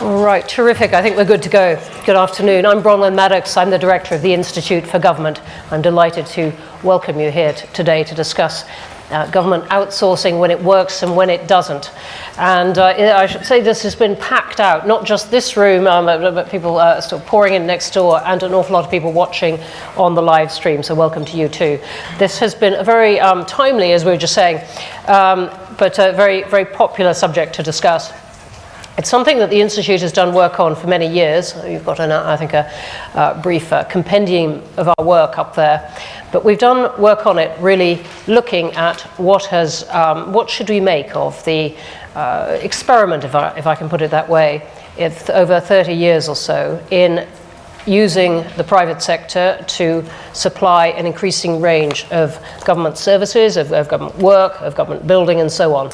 All right, terrific. I think we're good to go. Good afternoon. I'm Bronwen Maddox. I'm the director of the Institute for Government. I'm delighted to welcome you here today to discuss government outsourcing, when it works and when it doesn't. And I should say this has been packed out, not just this room, but people are still pouring in next door, and an awful lot of people watching on the live stream, so welcome to you too. This has been a very timely, as we were just saying, but a very, very popular subject to discuss. It's something that the Institute has done work on for many years. You've got, I think, a brief compendium of our work up there. But we've done work on it really looking at what should we make of the experiment, if I can put it that way, over 30 years or so, in using the private sector to supply an increasing range of government services, of government work, of government building, and so on.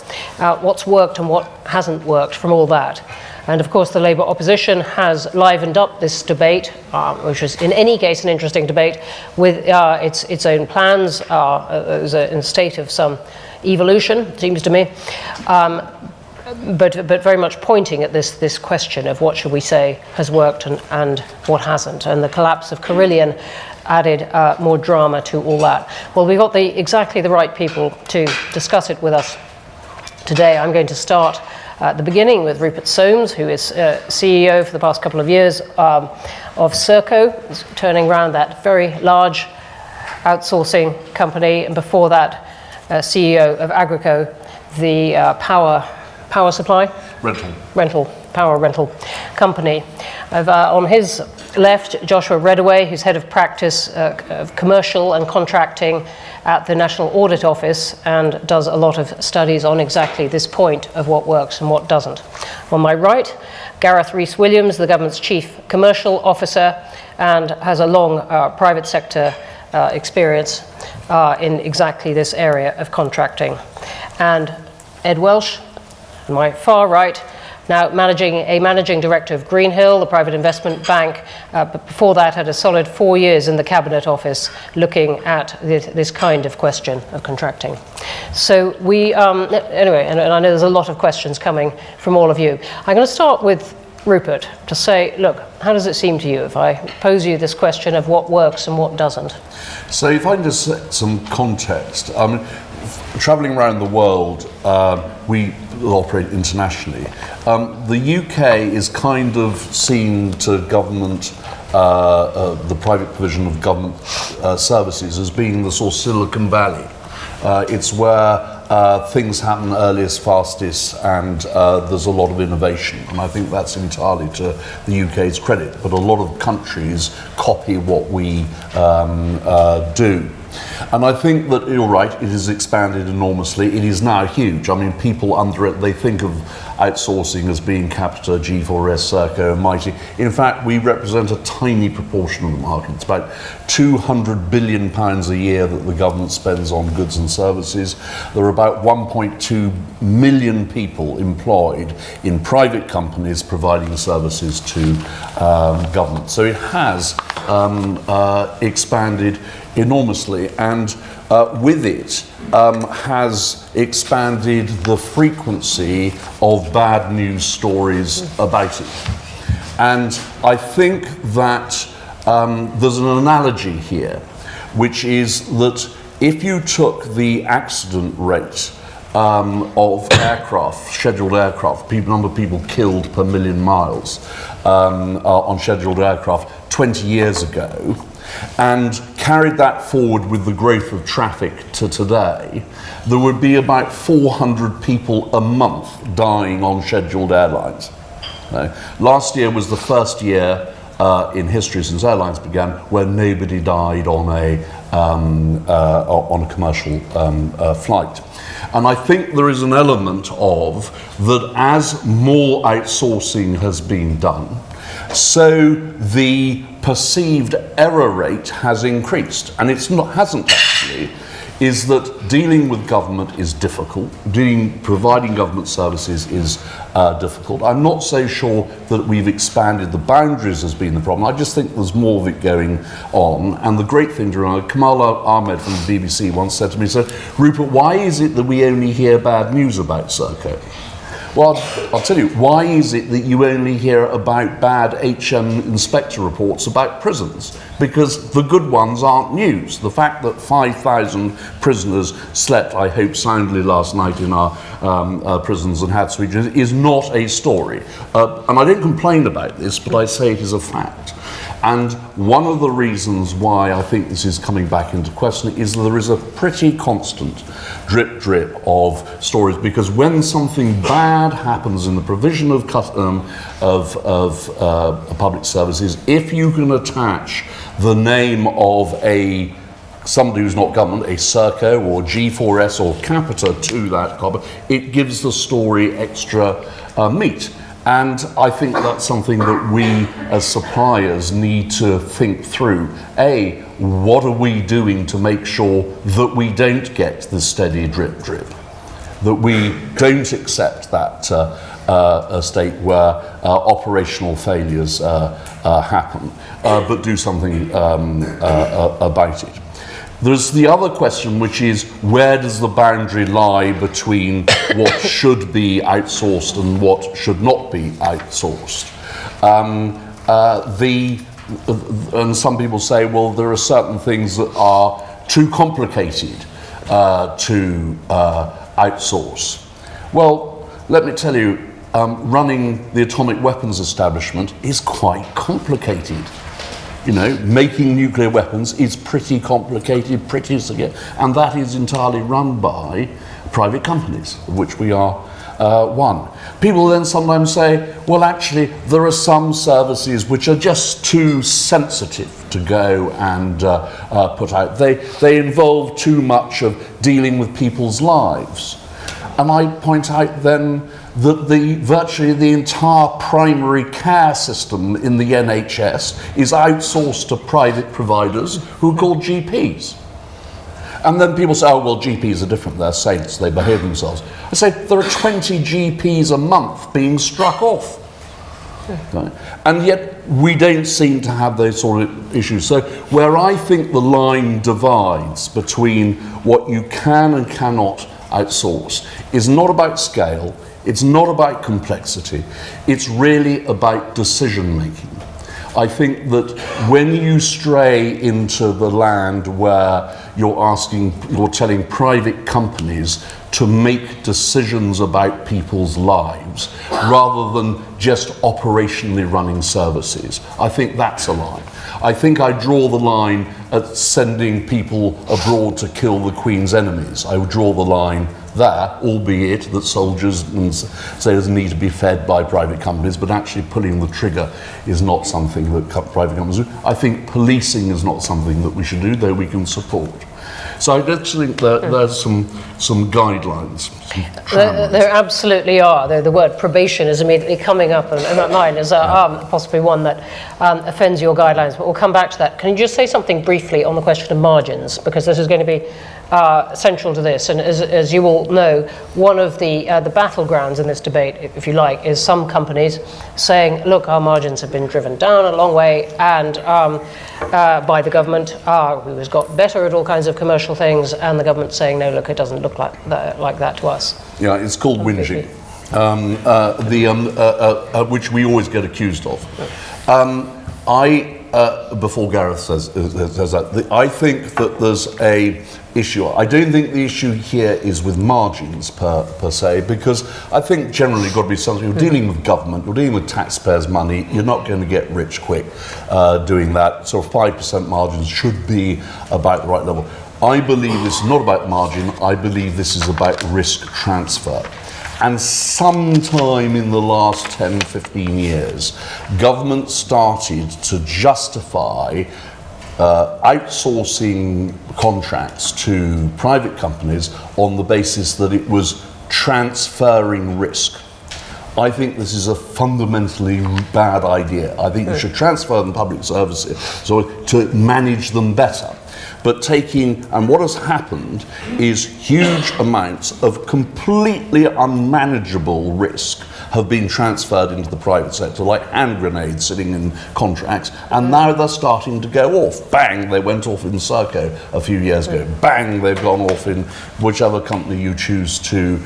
What's worked and what hasn't worked from all that. And of course, the Labour opposition has livened up this debate, which is in any case an interesting debate, with its own plans. It was in a state of some evolution, it seems to me. But very much pointing at this question of what should we say has worked and what hasn't. And the collapse of Carillion added more drama to all that. Well, we've got exactly the right people to discuss it with us today. I'm going to start at the beginning with Rupert Soames, who is CEO for the past couple of years of Serco, turning around that very large outsourcing company, and before that, CEO of Aggreko, the power supply? Power rental company. On his left, Joshua Reddaway, who's head of practice of commercial and contracting at the National Audit Office, and does a lot of studies on exactly this point of what works and what doesn't. On my right, Gareth Rhys, the government's chief commercial officer, and has a long private sector experience in exactly this area of contracting. And Ed Welsh, on my far right, now managing director of Greenhill, the private investment bank, but before that had a solid 4 years in the Cabinet Office looking at this kind of question of contracting. So we, anyway, and I know there's a lot of questions coming from all of you. I'm going to start with Rupert to say, look, how does it seem to you if I pose you this question of what works and what doesn't? So if I can just set some context, travelling around the world, we operate internationally. The UK is kind of seen to government, the private provision of government services as being the sort of Silicon Valley. It's where things happen earliest, fastest, and there's a lot of innovation. And I think that's entirely to the UK's credit. But a lot of countries copy what we do. And I think that you're right, it has expanded enormously. It is now huge. I mean, people under it, they think of outsourcing as being Capita, G4S, Serco, and Mighty. In fact, we represent a tiny proportion of the market. It's about £200 billion a year that the government spends on goods and services. There are about 1.2 million people employed in private companies providing services to government. So it has expanded enormously, and with it has expanded the frequency of bad news stories about it. And I think that there's an analogy here, which is that if you took the accident rate of aircraft, scheduled aircraft, number of people killed per million miles on scheduled aircraft 20 years ago, and carried that forward with the growth of traffic to today, there would be about 400 people a month dying on scheduled airlines. Last year was the first year in history since airlines began where nobody died on a commercial flight. And I think there is an element of that as more outsourcing has been done, so the perceived error rate has increased. And hasn't actually, is that dealing with government is difficult. Providing government services is difficult. I'm not so sure that we've expanded the boundaries has been the problem. I just think there's more of it going on. And the great thing to remember, Kamal Ahmed from the BBC once said to me, Rupert, why is it that we only hear bad news about Serco? Well, I'll tell you, why is it that you only hear about bad HM inspector reports about prisons? Because the good ones aren't news. The fact that 5,000 prisoners slept, I hope, soundly last night in our prisons and had sweet is not a story. And I don't complain about this, but I say it is a fact. And one of the reasons why I think this is coming back into question is that there is a pretty constant drip of stories, because when something bad happens in the provision of public services, if you can attach the name of somebody who's not government, a Serco or G4S or Capita to that copy, it gives the story extra meat. And I think that's something that we as suppliers need to think through. A, what are we doing to make sure that we don't get the steady drip, that we don't accept that a state where operational failures happen, but do something about it. There's the other question, which is, where does the boundary lie between what should be outsourced and what should not be outsourced? And some people say, well, there are certain things that are too complicated to outsource. Well, let me tell you, running the atomic weapons establishment is quite complicated. You know, making nuclear weapons is pretty complicated, pretty severe, and that is entirely run by private companies, of which we are one. People then sometimes say, well, actually, there are some services which are just too sensitive to go and put out. They involve too much of dealing with people's lives. And I point out then that virtually the entire primary care system in the NHS is outsourced to private providers who are called GPs. And then people say, oh, well, GPs are different, they're saints, they behave themselves. I say, there are 20 GPs a month being struck off. Right? And yet we don't seem to have those sort of issues. So where I think the line divides between what you can and cannot outsource is not about scale, it's not about complexity, it's really about decision making. I think that when you stray into the land where you're telling private companies to make decisions about people's lives rather than just operationally running services, I think that's a line. I think I draw the line at sending people abroad to kill the Queen's enemies. I would draw the line there, albeit that soldiers and sailors need to be fed by private companies, but actually pulling the trigger is not something that private companies do. I think policing is not something that we should do, though we can support. So I just think that there's some guidelines. There absolutely are. The word probation is immediately coming up in my mind as possibly one that offends your guidelines, but we'll come back to that. Can you just say something briefly on the question of margins, because this is going to be central to this, and as you all know, one of the battlegrounds in this debate, if you like, is some companies saying, look, our margins have been driven down a long way, and by the government, who has got better at all kinds of commercial things, and the government saying, no, look, it doesn't look like that to us. Yeah, it's called whinging, which we always get accused of. Before Gareth says that, I think that there's a issue. I don't think the issue here is with margins per se, because I think generally you've got to be something, you're dealing with government, you're dealing with taxpayers' money, you're not going to get rich quick doing that. So 5% margins should be about the right level. I believe this is not about margin, I believe this is about risk transfer. And sometime in the last 10, 15 years, government started to justify outsourcing contracts to private companies on the basis that it was transferring risk. I think this is a fundamentally bad idea. I think you should transfer them public services to manage them better. But and what has happened is huge amounts of completely unmanageable risk have been transferred into the private sector, like hand grenades sitting in contracts, and now they're starting to go off. Bang, they went off in Serco a few years ago. Bang, they've gone off in whichever company you choose to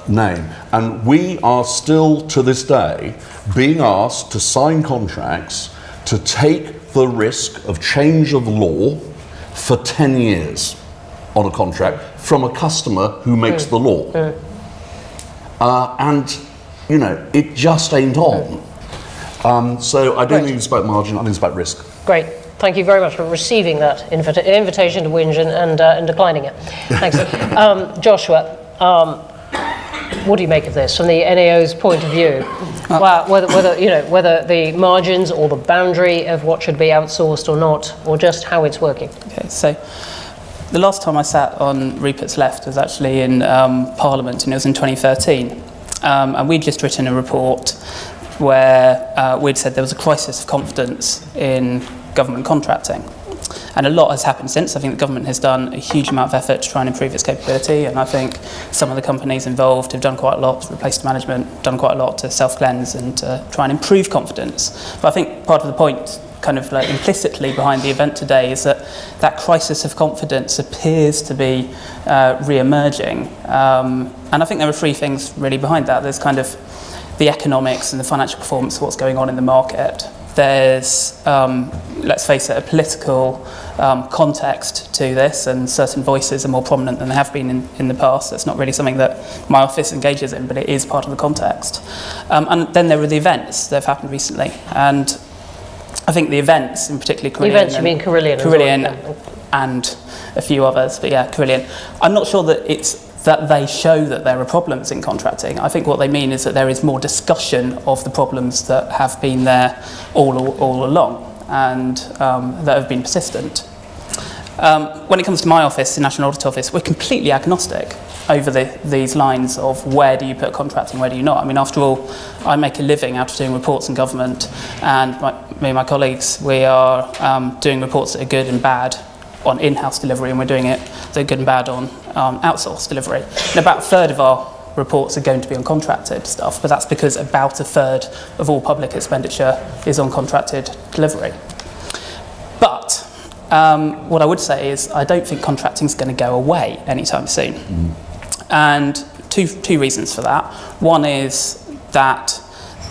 name. And we are still, to this day, being asked to sign contracts to take the risk of change of law for 10 years on a contract from a customer who makes the law. And, you know, it just ain't on. So I don't think it's about margin, I think it's about risk. Great. Thank you very much for receiving that invitation to whinge and declining it. Thanks. Joshua, what do you make of this from the NAO's point of view? Whether the margins or the boundary of what should be outsourced or not, or just how it's working? Okay, so the last time I sat on Rupert's left was actually in Parliament, and it was in 2013. And we'd just written a report where we'd said there was a crisis of confidence in government contracting. And a lot has happened since. I think the government has done a huge amount of effort to try and improve its capability, and I think some of the companies involved have done quite a lot to replace management, done quite a lot to self-cleanse and to try and improve confidence. But I think part of the point, kind of like implicitly behind the event today, is that that crisis of confidence appears to be re-emerging. And I think there are three things really behind that. There's kind of the economics and the financial performance of what's going on in the market. There's, let's face it, a political context to this, and certain voices are more prominent than they have been in the past. It's not really something that my office engages in, but it is part of the context. And then there were the events that have happened recently. And I think the events, in particular Carillion... The events, you mean Carillion? Carillion and a few others, but yeah, Carillion. I'm not sure that it's that they show that there are problems in contracting. I think what they mean is that there is more discussion of the problems that have been there all along and that have been persistent. When it comes to my office, the National Audit Office, we're completely agnostic over these lines of where do you put contracting, where do you not. I mean, after all, I make a living out of doing reports in government, and me and my colleagues, we are doing reports that are good and bad on in-house delivery, and we're doing it that are good and bad on outsourced delivery. And about a third of our reports are going to be on contracted stuff, but that's because about a third of all public expenditure is on contracted delivery. But what I would say is I don't think contracting is going to go away anytime soon. And two reasons for that. One is that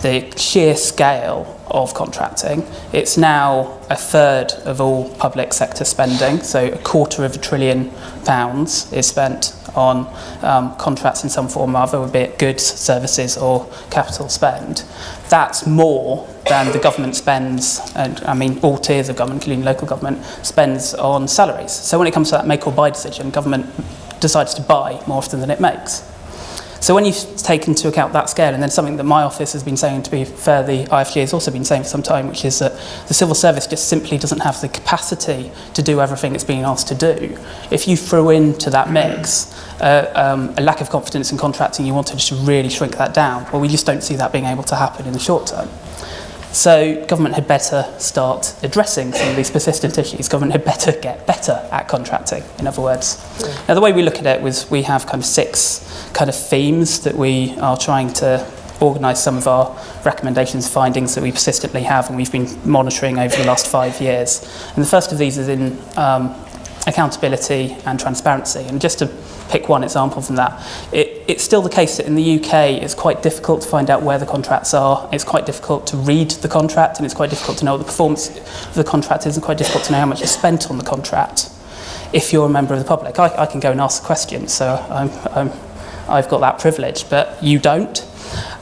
the sheer scale of contracting, it's now a third of all public sector spending, so £250 billion is spent on contracts in some form or other, be it goods, services or capital spend. That's more than the government spends, and I mean all tiers of government, including local government, spends on salaries. So when it comes to that make or buy decision, government decides to buy more often than it makes. So when you take into account that scale, and then something that my office has been saying, to be fair, the IFG has also been saying for some time, which is that the civil service just simply doesn't have the capacity to do everything it's being asked to do. If you throw into that mix a lack of confidence in contracting, you want to just really shrink that down. Well, we just don't see that being able to happen in the short term. So government had better start addressing some of these persistent issues. Government had better get better at contracting, in other words. Yeah. Now, the way we look at it was we have kind of 6 kind of themes that we are trying to organise some of our recommendations, findings that we persistently have and we've been monitoring over the last 5 years. And the first of these is in accountability and transparency. And just to pick one example from that, it's still the case that in the UK it's quite difficult to find out where the contracts are, it's quite difficult to read the contract, and it's quite difficult to know what the performance of the contract is, and quite difficult to know how much is spent on the contract if you're a member of the public. I can go and ask questions, so I've got that privilege, but you don't.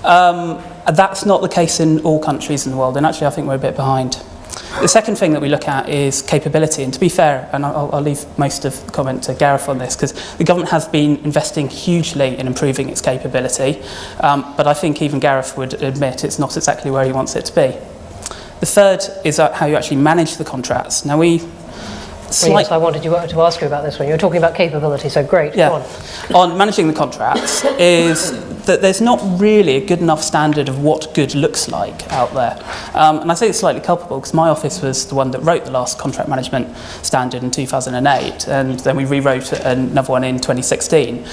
That's not the case in all countries in the world, and actually I think we're a bit behind. The second thing that we look at is capability, and to be fair, and I'll leave most of the comment to Gareth on this, because the government has been investing hugely in improving its capability, but I think even Gareth would admit it's not exactly where he wants it to be. The third is how you actually manage the contracts. Now Yes, I wanted to ask you about this one. You were talking about capability, so great. Yeah. Go on managing the contracts is that there's not really a good enough standard of what good looks like out there. And I say it's slightly culpable because my office was the one that wrote the last contract management standard in 2008, and then we rewrote another one in 2016.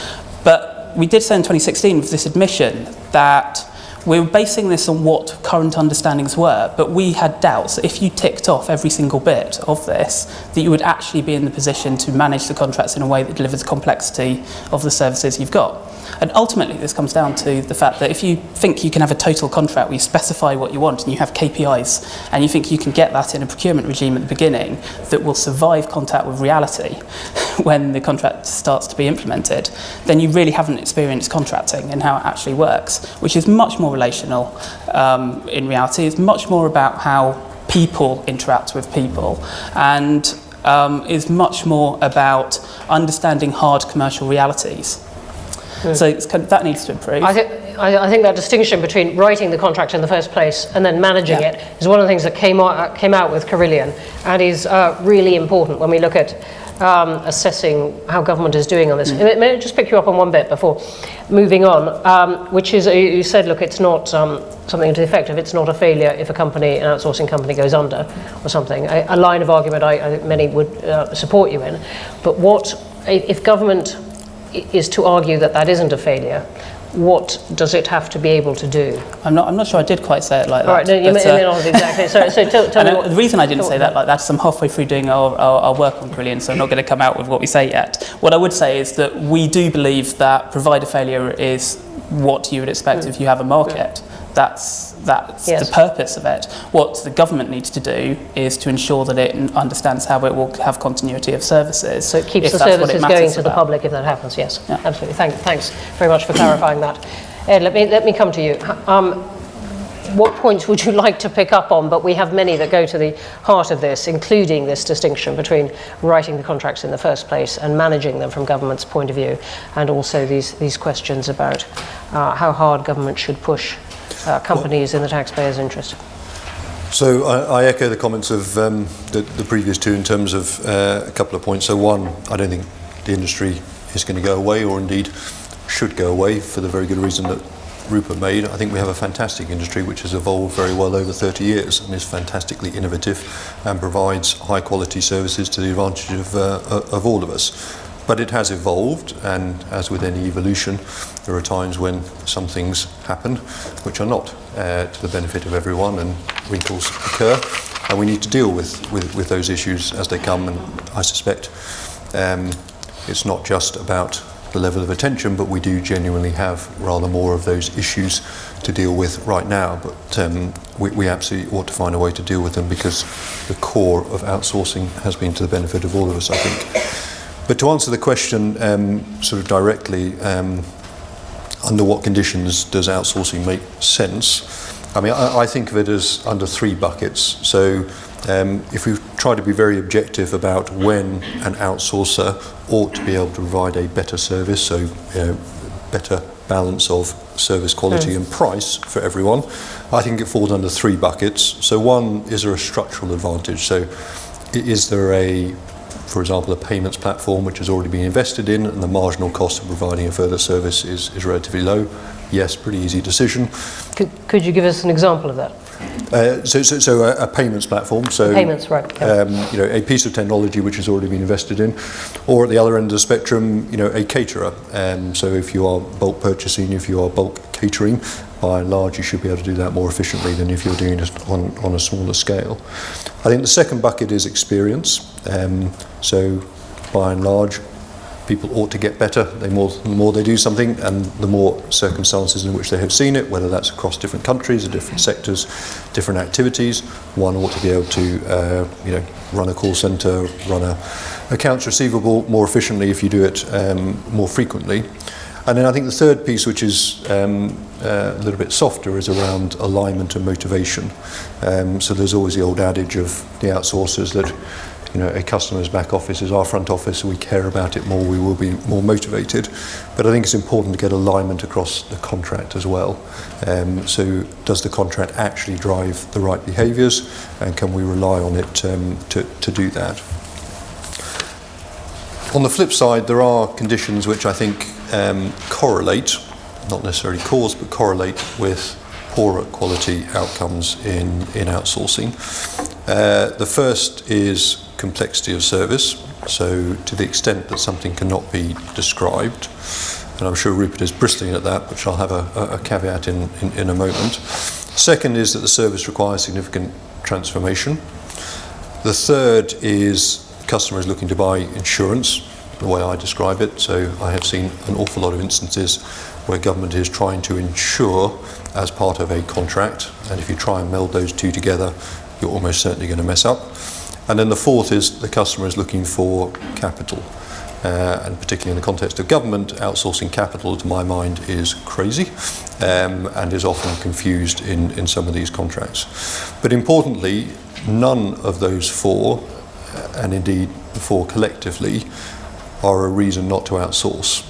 But we did say in 2016 with this admission that we were basing this on what current understandings were, but we had doubts that if you ticked off every single bit of this, that you would actually be in the position to manage the contracts in a way that delivers the complexity of the services you've got. And ultimately, this comes down to the fact that if you think you can have a total contract where you specify what you want and you have KPIs, and you think you can get that in a procurement regime at the beginning that will survive contact with reality when the contract starts to be implemented, then you really haven't experienced contracting and how it actually works, which is much more relational in reality. It's much more about how people interact with people, and is much more about understanding hard commercial realities. So it's that needs to improve. I think that distinction between writing the contract in the first place and then managing it is one of the things that came out with Carillion, and is really important when we look at assessing how government is doing on this. May I just pick you up on one bit before moving on, which is, you said, look, it's not something to the effect of it's not a failure if an outsourcing company goes under or something. A line of argument I think many would support you in. But what, if government is to argue that isn't a failure, what does it have to be able to do? I'm not sure I did quite say it like that. All right, no, you may not exactly. So tell me the reason I didn't say that like that is I'm halfway through doing our work on Carillion, so I'm not going to come out with what we say yet. What I would say is that we do believe that provider failure is what you would expect if you have a market. That's yes. The purpose of it. What the government needs to do is to ensure that it understands how it will have continuity of services. So it keeps the services going to the public if that happens, yes. Yeah. Absolutely. Thanks very much for clarifying that. Ed, let me come to you. What points would you like to pick up on? But we have many that go to the heart of this, including this distinction between writing the contracts in the first place and managing them from government's point of view, and also these questions about how hard government should push companies in the taxpayers' interest. So I echo the comments of the previous two in terms of a couple of points. So one, I don't think the industry is going to go away, or indeed should go away, for the very good reason that Rupert made. I think we have a fantastic industry which has evolved very well over 30 years and is fantastically innovative and provides high quality services to the advantage of all of us. But it has evolved, and as with any evolution, there are times when some things happen which are not to the benefit of everyone, and wrinkles occur, and we need to deal with those issues as they come. And I suspect it's not just about the level of attention, but we do genuinely have rather more of those issues to deal with right now. But we absolutely ought to find a way to deal with them, because the core of outsourcing has been to the benefit of all of us, I think. But to answer the question sort of directly, under what conditions does outsourcing make sense? I mean, I think of it as under three buckets. So if we try to be very objective about when an outsourcer ought to be able to provide a better service, so better balance of service quality and price for everyone, I think it falls under three buckets. So one, is there a structural advantage? So is there for example, a payments platform which has already been invested in, and the marginal cost of providing a further service is relatively low? Yes, pretty easy decision. Could you give us an example of that? So a payments platform. So payments, right? Yeah. A piece of technology which has already been invested in, or at the other end of the spectrum, a caterer. So if you are bulk purchasing, if you are bulk catering, by and large, you should be able to do that more efficiently than if you're doing it on a smaller scale. I think the second bucket is experience. So by and large, people ought to get better. The more they do something, and the more circumstances in which they have seen it, whether that's across different countries or different sectors, different activities, one ought to be able to run a call centre, run a accounts receivable more efficiently if you do it more frequently. And then I think the third piece, which is a little bit softer, is around alignment and motivation. So there's always the old adage of the outsourcers that a customer's back office is our front office, we care about it more, we will be more motivated. But I think it's important to get alignment across the contract as well. So does the contract actually drive the right behaviours, and can we rely on it to do that? On the flip side, there are conditions which I think correlate, not necessarily cause, but correlate with poorer quality outcomes in outsourcing. The first is complexity of service. So to the extent that something cannot be described, and I'm sure Rupert is bristling at that, which I'll have a caveat in a moment. Second is that the service requires significant transformation. The third is customers looking to buy insurance, the way I describe it. So I have seen an awful lot of instances where government is trying to insure as part of a contract, and if you try and meld those two together, you're almost certainly going to mess up. And then the fourth is the customer is looking for capital, and particularly in the context of government, outsourcing capital, to my mind, is crazy, and is often confused in some of these contracts. But importantly, none of those four, and indeed the four collectively, are a reason not to outsource.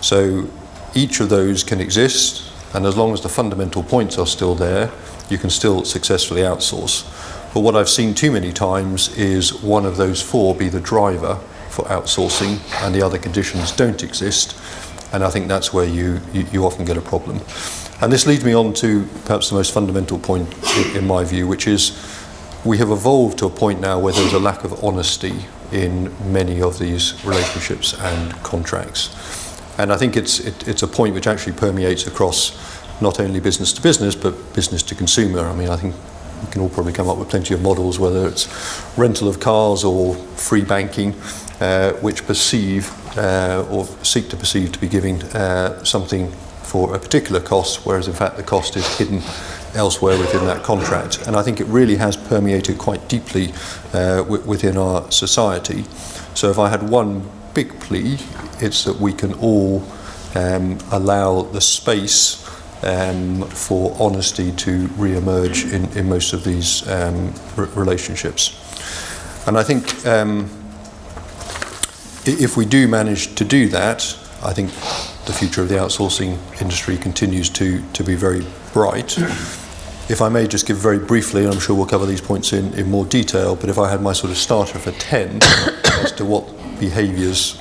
So each of those can exist, and as long as the fundamental points are still there, you can still successfully outsource. But what I've seen too many times is one of those four be the driver for outsourcing and the other conditions don't exist, and I think that's where you often get a problem. And this leads me on to perhaps the most fundamental point in my view, which is we have evolved to a point now where there's a lack of honesty in many of these relationships and contracts. And I think it's a point which actually permeates across not only business to business, but business to consumer. I mean, I think we can all probably come up with plenty of models, whether it's rental of cars or free banking, which perceive or seek to perceive to be giving something for a particular cost, whereas in fact the cost is hidden elsewhere within that contract. And I think it really has permeated quite deeply within our society. So if I had one big plea, it's that we can all allow the space for honesty to re-emerge in most of these relationships. And I think if we do manage to do that, I think the future of the outsourcing industry continues to be very bright. If I may just give very briefly, and I'm sure we'll cover these points in more detail, but if I had my sort of starter for 10 as to what behaviours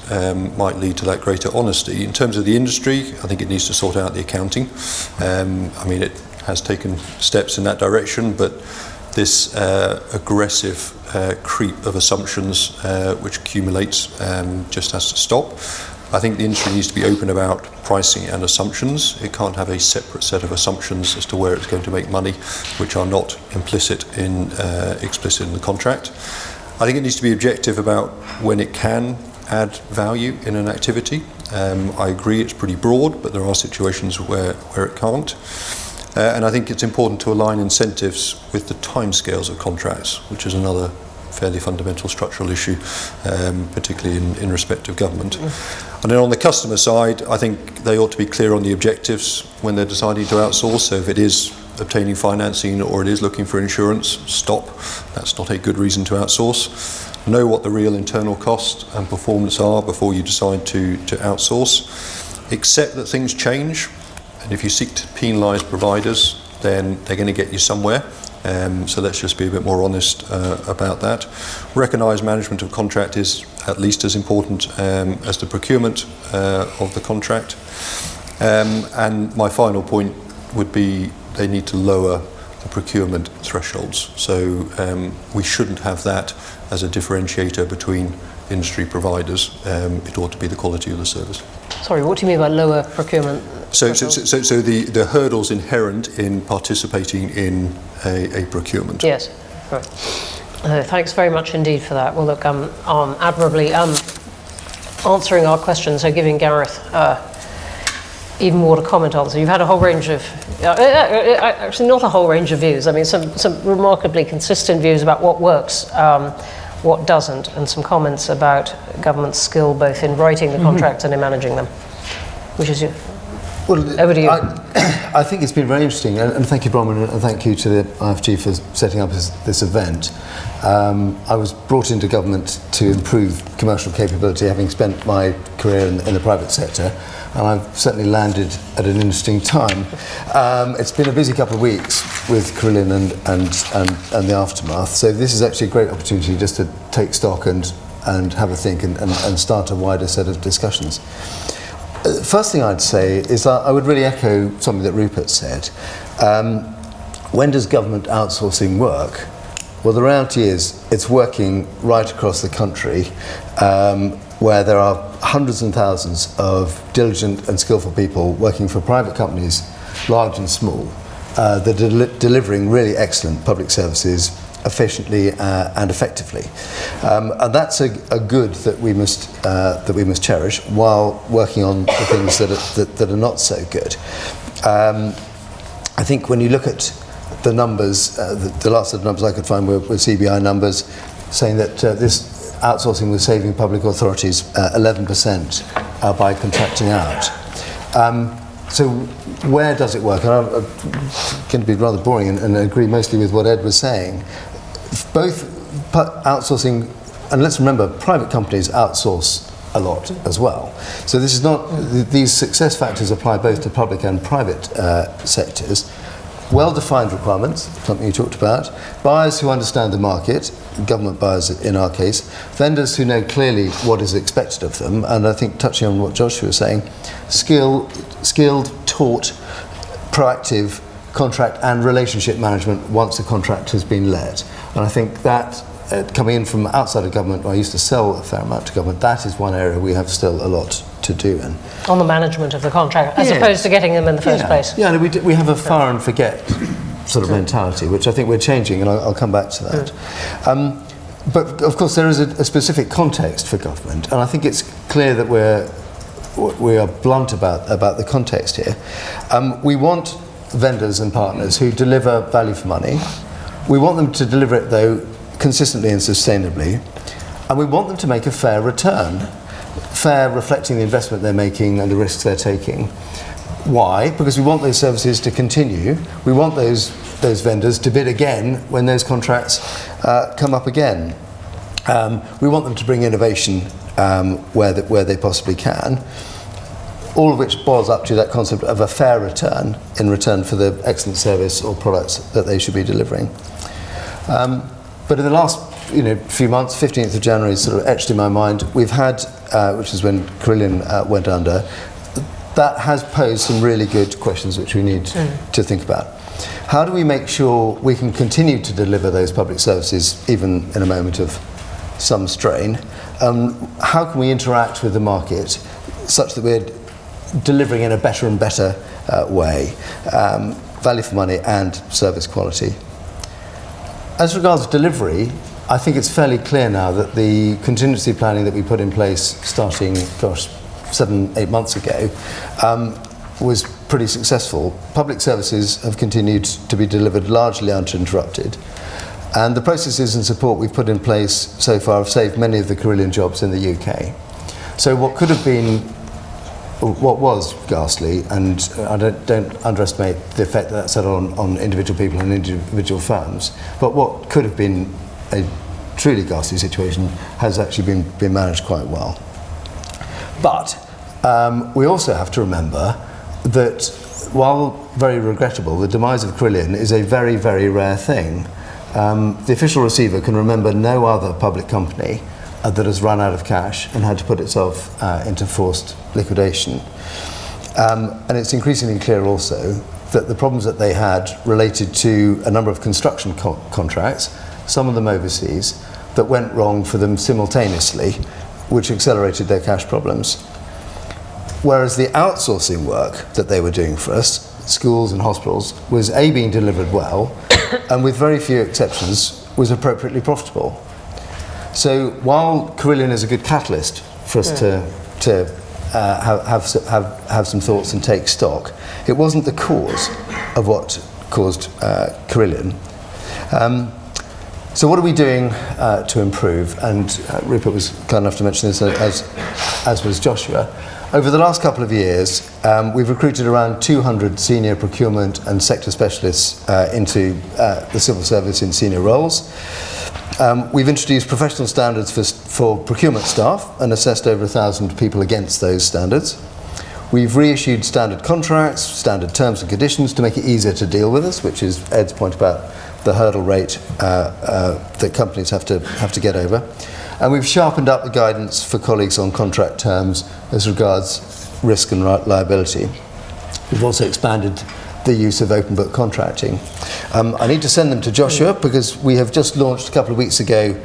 might lead to that greater honesty. In terms of the industry, I think it needs to sort out the accounting. I mean, it has taken steps in that direction, but this aggressive creep of assumptions which accumulates just has to stop. I think the industry needs to be open about pricing and assumptions. It can't have a separate set of assumptions as to where it's going to make money, which are not explicit in the contract. I think it needs to be objective about when it can add value in an activity. I agree it's pretty broad, but there are situations where it can't. And I think it's important to align incentives with the timescales of contracts, which is another fairly fundamental structural issue, particularly in respect of government. And then on the customer side, I think they ought to be clear on the objectives when they're deciding to outsource. So if it is obtaining financing or it is looking for insurance, stop. That's not a good reason to outsource. Know what the real internal cost and performance are before you decide to outsource. Accept that things change, and if you seek to penalise providers, then they're going to get you somewhere. So let's just be a bit more honest about that. Recognise management of contract is at least as important as the procurement of the contract. And my final point would be they need to lower the procurement thresholds. So we shouldn't have that as a differentiator between industry providers. It ought to be the quality of the service. Sorry, what do you mean by lower procurement? So the hurdles inherent in participating in a procurement. Yes, right. Thanks very much indeed for that. Well, look, admirably answering our questions, so giving Gareth even more to comment on. So you've had a whole range of, actually not a whole range of views. I mean, some remarkably consistent views about what works, what doesn't, and some comments about government's skill both in writing the contracts and in managing them. Which is you. Well, over to you. I think it's been very interesting, and thank you, Bronwen, and thank you to the IFG for setting up this event. I was brought into government to improve commercial capability, having spent my career in the private sector, and I've certainly landed at an interesting time. It's been a busy couple of weeks with Carillion and the aftermath, so this is actually a great opportunity just to take stock and have a think and start a wider set of discussions. First thing I'd say is I would really echo something that Rupert said. When does government outsourcing work? Well, the reality is it's working right across the country. where there are hundreds and thousands of diligent and skillful people working for private companies, large and small, that are delivering really excellent public services efficiently and effectively. And that's a good that we must cherish while working on the things that are not so good. I think when you look at the numbers, the last set of numbers I could find were CBI numbers saying that this outsourcing was saving public authorities 11% by contracting out. So where does it work? And I'm going to be rather boring and agree mostly with what Ed was saying. Both outsourcing, and let's remember, private companies outsource a lot as well. So this is not, these success factors apply both to public and private sectors. Well-defined requirements, something you talked about, buyers who understand the market, government buyers in our case, vendors who know clearly what is expected of them, and I think touching on what Joshua was saying, skilled, taught, proactive contract and relationship management once a contract has been let. And I think that coming in from outside of government, I used to sell a fair amount to government, that is one area we have still a lot to do in. On the management of the contract, as opposed to getting them in the first place. Yeah, we have a fire and forget sort of mentality, which I think we're changing, and I'll come back to that. But of course there is a specific context for government, and I think it's clear that we are blunt about the context here. We want vendors and partners who deliver value for money. We want them to deliver it, though, consistently and sustainably, and we want them to make a fair return, fair reflecting the investment they're making and the risks they're taking. Why? Because we want those services to continue. We want those vendors to bid again when those contracts come up again. We want them to bring innovation where they possibly can. All of which boils up to that concept of a fair return in return for the excellent service or products that they should be delivering. But in the last few months, 15th of January is sort of etched in my mind, we've had, which is when Carillion went under, that has posed some really good questions which we need to think about. How do we make sure we can continue to deliver those public services even in a moment of some strain? How can we interact with the market such that we're delivering in a better and better way, value for money and service quality? As regards delivery, I think it's fairly clear now that the contingency planning that we put in place starting, 7-8 months ago, was pretty successful. Public services have continued to be delivered largely uninterrupted, and the processes and support we've put in place so far have saved many of the Carillion jobs in the UK. So what could have been, what was ghastly, and I don't underestimate the effect that's had on individual people and individual firms, but what could have been a truly ghastly situation has actually been managed quite well. But we also have to remember that while very regrettable, the demise of Carillion is a very, very rare thing. The official receiver can remember no other public company that has run out of cash and had to put itself into forced liquidation. And it's increasingly clear also that the problems that they had related to a number of construction contracts, some of them overseas, that went wrong for them simultaneously, which accelerated their cash problems. Whereas the outsourcing work that they were doing for us, schools and hospitals, was A, being delivered well, and with very few exceptions, was appropriately profitable. So while Carillion is a good catalyst for us to have some thoughts and take stock, it wasn't the cause of what caused Carillion. So what are we doing to improve? And Rupert was kind enough to mention this, as was Joshua. Over the last couple of years, we've recruited around 200 senior procurement and sector specialists into the civil service in senior roles. We've introduced professional standards for procurement staff and assessed over 1,000 people against those standards. We've reissued standard contracts, standard terms and conditions to make it easier to deal with us, which is Ed's point about the hurdle rate that companies have to get over. And we've sharpened up the guidance for colleagues on contract terms as regards risk and liability. We've also expanded the use of open book contracting. I need to send them to Joshua because we have just launched a couple of weeks ago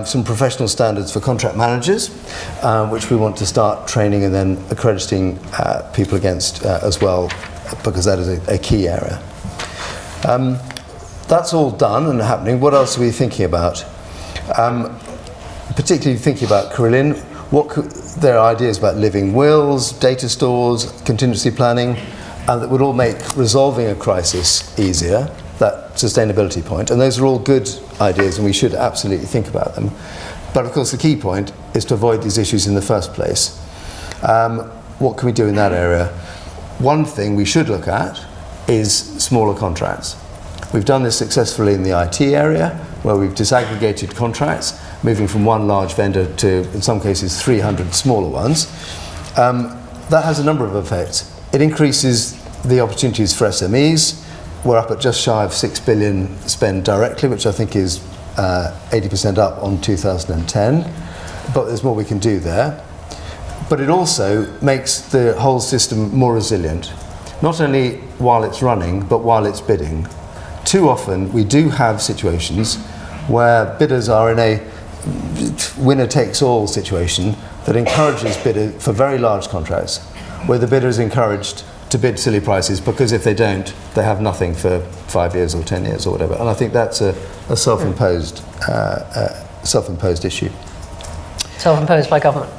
some professional standards for contract managers, which we want to start training and then accrediting people against as well, because that is a key area. That's all done and happening. What else are we thinking about? Particularly thinking about Carillion. There are ideas about living wills, data stores, contingency planning, and that would all make resolving a crisis easier, that sustainability point. And those are all good ideas and we should absolutely think about them. But of course the key point is to avoid these issues in the first place. What can we do in that area? One thing we should look at is smaller contracts. We've done this successfully in the IT area, where we've disaggregated contracts, moving from one large vendor to, in some cases, 300 smaller ones. That has a number of effects. It increases the opportunities for SMEs. We're up at just shy of 6 billion spent directly, which I think is 80% up on 2010. But there's more we can do there. But it also makes the whole system more resilient, not only while it's running, but while it's bidding. Too often we do have situations where bidders are in a winner-takes-all situation that encourages bidder for very large contracts, where the bidder is encouraged to bid silly prices because if they don't, they have nothing for 5 years or 10 years or whatever. And I think that's a self-imposed issue. Self-imposed by government?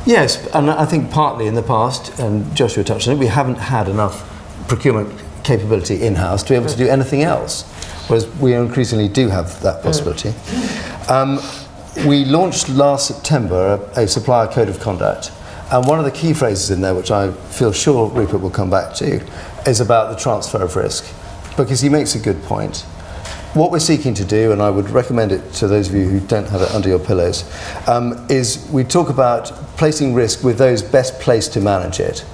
Yes, and I think partly in the past, and Joshua touched on it, we haven't had enough procurement capability in-house to be able to do anything else, whereas we increasingly do have that possibility. We launched last September a supplier code of conduct, and one of the key phrases in there, which I feel sure Rupert will come back to, is about the transfer of risk, because he makes a good point. What we're seeking to do, and I would recommend it to those of you who don't have it under your pillows, is we talk about placing risk with those best placed to manage it.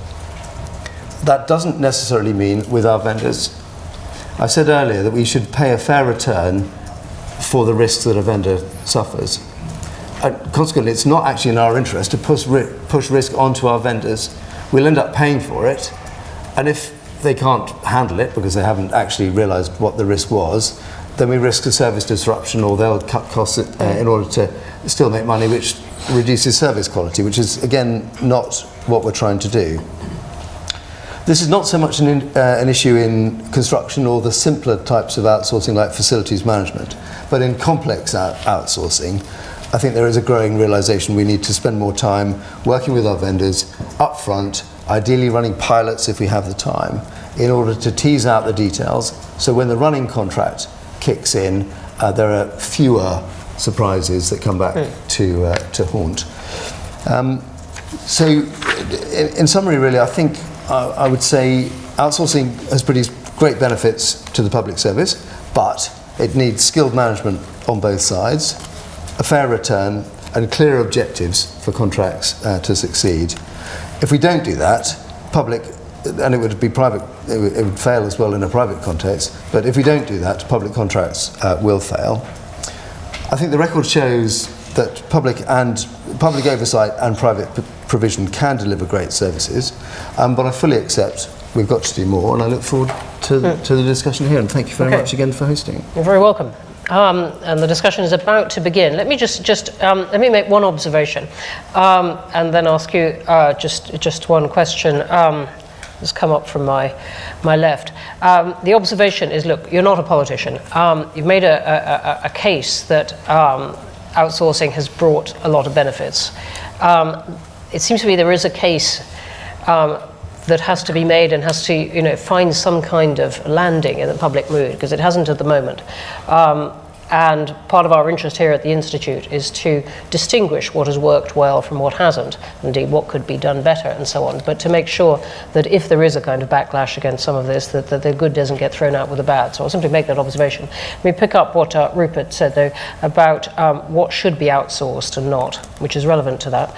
That doesn't necessarily mean with our vendors. I said earlier that we should pay a fair return for the risks that a vendor suffers. Consequently, it's not actually in our interest to push risk onto our vendors. We'll end up paying for it, and if they can't handle it because they haven't actually realised what the risk was, then we risk a service disruption, or they'll cut costs in order to still make money, which reduces service quality, which is, again, not what we're trying to do. This is not so much an issue in construction or the simpler types of outsourcing like facilities management, but in complex outsourcing, I think there is a growing realisation we need to spend more time working with our vendors up front, ideally running pilots if we have the time, in order to tease out the details, so when the running contract kicks in, there are fewer surprises that come back to haunt. So in summary, really, I think I would say outsourcing has produced great benefits to the public service, but it needs skilled management on both sides, a fair return, and clear objectives for contracts to succeed. If we don't do that, public, and it would be private, it would fail as well in a private context, but if we don't do that, public contracts will fail. I think the record shows that public oversight and private provision can deliver great services, but I fully accept we've got to do more, and I look forward to the discussion here, and thank you very much again for hosting. You're very welcome. And the discussion is about to begin. Let me let me make one observation, and then ask you just one question that's come up from my left. The observation is: look, you're not a politician. You've made a case that outsourcing has brought a lot of benefits. It seems to me there is a case that has to be made and has to find some kind of landing in the public mood, because it hasn't at the moment. And part of our interest here at the Institute is to distinguish what has worked well from what hasn't, indeed what could be done better and so on, but to make sure that if there is a kind of backlash against some of this, that the good doesn't get thrown out with the bad. So I'll simply make that observation. Let me pick up what Rupert said, though, about what should be outsourced and not, which is relevant to that,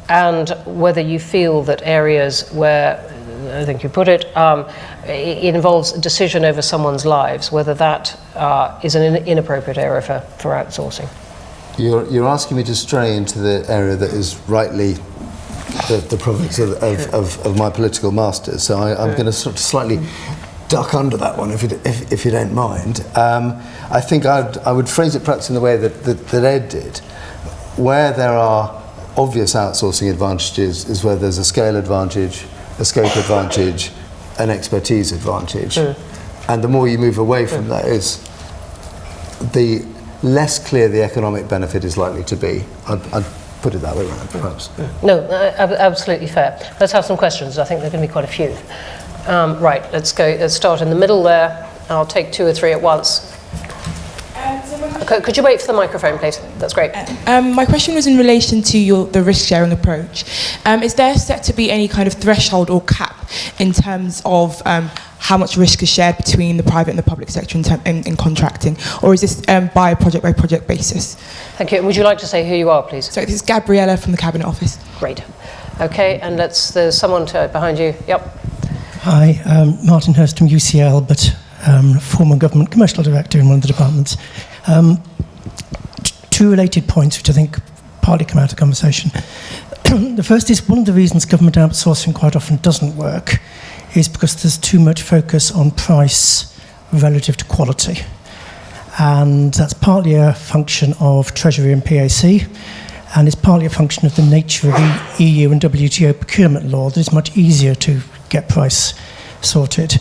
and whether you feel that areas where, I think you put it, it involves a decision over someone's lives, whether that is an inappropriate area for outsourcing. You're asking me to stray into the area that is rightly the province of my political masters, so I'm going to sort of slightly duck under that one, if you don't mind. I think I would phrase it perhaps in the way that Ed did. Where there are obvious outsourcing advantages is where there's a scale advantage, a scope advantage, an expertise advantage. And the more you move away from those, the less clear the economic benefit is likely to be. I'd put it that way around, perhaps. No, absolutely fair. Let's have some questions. I think there are going to be quite a few. Right, let's start in the middle there. I'll take 2 or 3 at once. Could you wait for the microphone, please? That's great. My question was in relation to the risk-sharing approach. Is there set to be any kind of threshold or cap in terms of how much risk is shared between the private and the public sector in contracting? Or is this by project basis? Thank you. Would you like to say who you are, please? So this is Gabriella from the Cabinet Office. Great. Okay, and there's someone behind you. Yep. Hi, Martin Hurst from UCL, but former government commercial director in one of the departments. 2 related points which I think partly come out of the conversation. The first is one of the reasons government outsourcing quite often doesn't work is because there's too much focus on price relative to quality. And that's partly a function of Treasury and PAC, and it's partly a function of the nature of EU and WTO procurement law that it's much easier to get price sorted.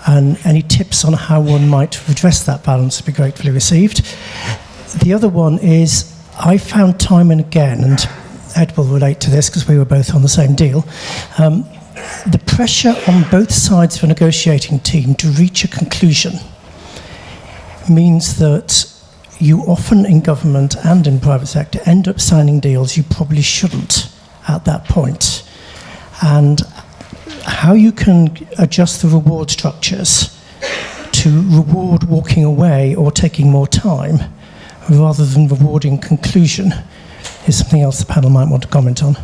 And any tips on how one might redress that balance would be gratefully received. The other one is, I found time and again, and Ed will relate to this because we were both on the same deal, the pressure on both sides of a negotiating team to reach a conclusion means that you often in government and in private sector end up signing deals you probably shouldn't at that point. And how you can adjust the reward structures to reward walking away or taking more time rather than rewarding conclusion is something else the panel might want to comment on.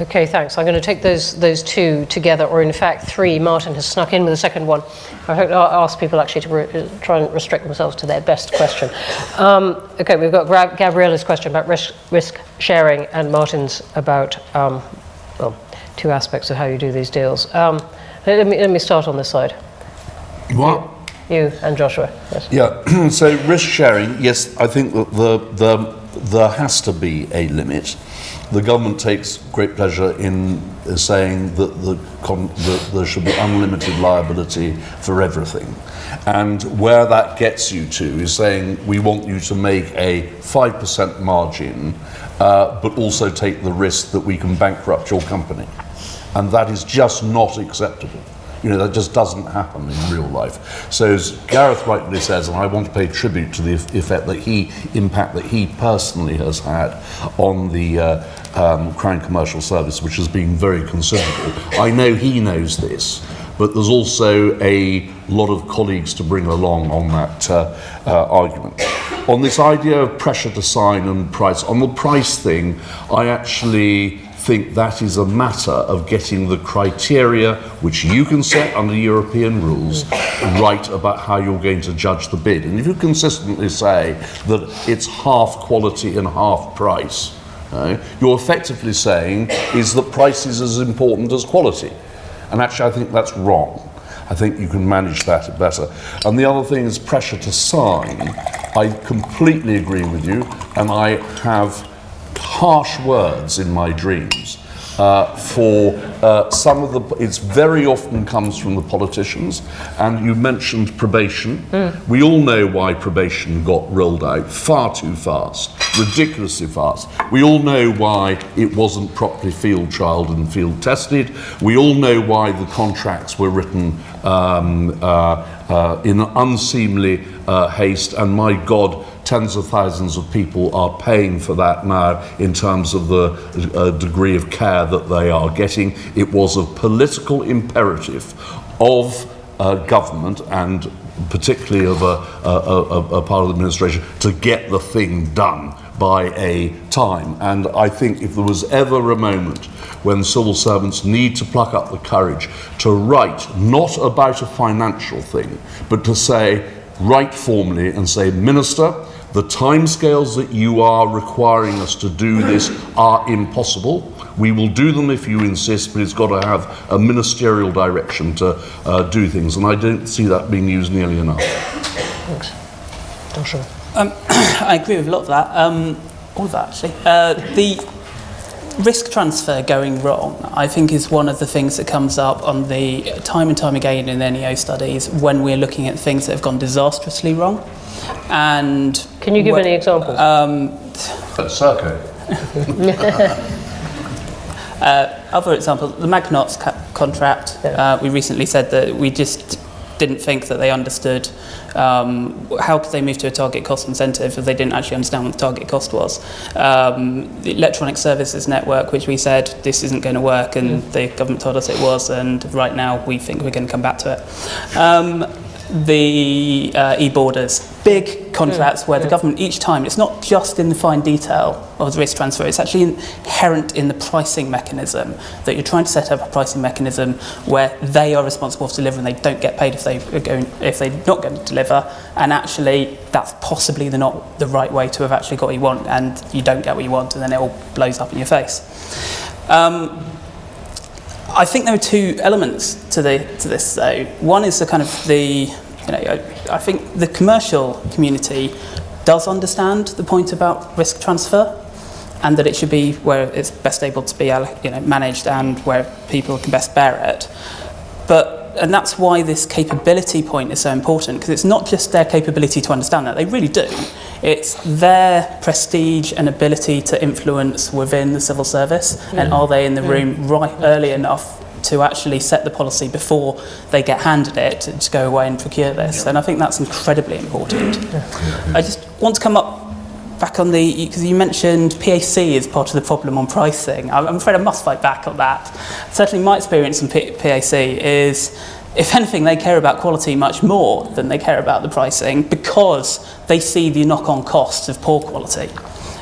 Okay, thanks. I'm going to take those 2 together, or in fact 3. Martin has snuck in with the second one. I hope I'll ask people actually to try and restrict themselves to their best question. Okay, we've got Gabriella's question about risk sharing and Martin's about 2 aspects of how you do these deals. Let me start on this side. What? You and Joshua. Yes. Yeah, so risk sharing, yes, I think that there has to be a limit. The government takes great pleasure in saying that there should be unlimited liability for everything. And where that gets you to is saying we want you to make a 5% margin, but also take the risk that we can bankrupt your company. And that is just not acceptable. You know, that just doesn't happen in real life. So as Gareth rightly says, and I want to pay tribute to the impact that he personally has had on the Crown Commercial Service, which has been very considerable. I know he knows this, but there's also a lot of colleagues to bring along on that argument. On this idea of pressure to sign and price, on the price thing, I actually think that is a matter of getting the criteria which you can set under European rules right about how you're going to judge the bid. And if you consistently say that it's half quality and half price, you're effectively saying is that price is as important as quality. And actually I think that's wrong. I think you can manage that better. And the other thing is pressure to sign. I completely agree with you, and I have harsh words in my dreams for some of the, it's very often comes from the politicians, and you mentioned probation. We all know why probation got rolled out far too fast, ridiculously fast. We all know why it wasn't properly field trialled and field tested. We all know why the contracts were written in unseemly haste, and my God, tens of thousands of people are paying for that now in terms of the degree of care that they are getting. It was a political imperative of government, and particularly of a part of the administration, to get the thing done by a time. And I think if there was ever a moment when civil servants need to pluck up the courage to write, not about a financial thing, but to say, write formally and say, Minister, the timescales that you are requiring us to do this are impossible. we will do them if you insist, but it's got to have a ministerial direction to do things, and I don't see that being used nearly enough. Thanks. Joshua. I agree with a lot of that. All of that, actually. The risk transfer going wrong, I think, is one of the things that comes up on the time and time again in NEO studies when we're looking at things that have gone disastrously wrong. And can you give any examples? Serco. Other examples, the Magnots contract. We recently said that we just didn't think that they understood how could they move to a target cost incentive if they didn't actually understand what the target cost was. The electronic services network, which we said this isn't going to work, and the government told us it was, and right now we think we're going to come back to it. The e-borders, big contracts where the government each time, it's not just in the fine detail of the risk transfer, it's actually inherent in the pricing mechanism, that you're trying to set up a pricing mechanism where they are responsible for delivering, they don't get paid if they're not going to deliver, and actually that's possibly not the right way to have actually got what you want, and you don't get what you want, and then it all blows up in your face. I think there are two elements to this, though. One is the kind of I think the commercial community does understand the point about risk transfer, and that it should be where it's best able to be managed and where people can best bear it. And that's why this capability point is so important, because it's not just their capability to understand that, they really do. It's their prestige and ability to influence within the civil service, and are they in the room right early enough to actually set the policy before they get handed it to go away and procure this. And I think that's incredibly important. I just want to come up back on because you mentioned PAC is part of the problem on pricing. I'm afraid I must fight back on that. Certainly my experience in PAC is, if anything, they care about quality much more than they care about the pricing, because they see the knock-on costs of poor quality.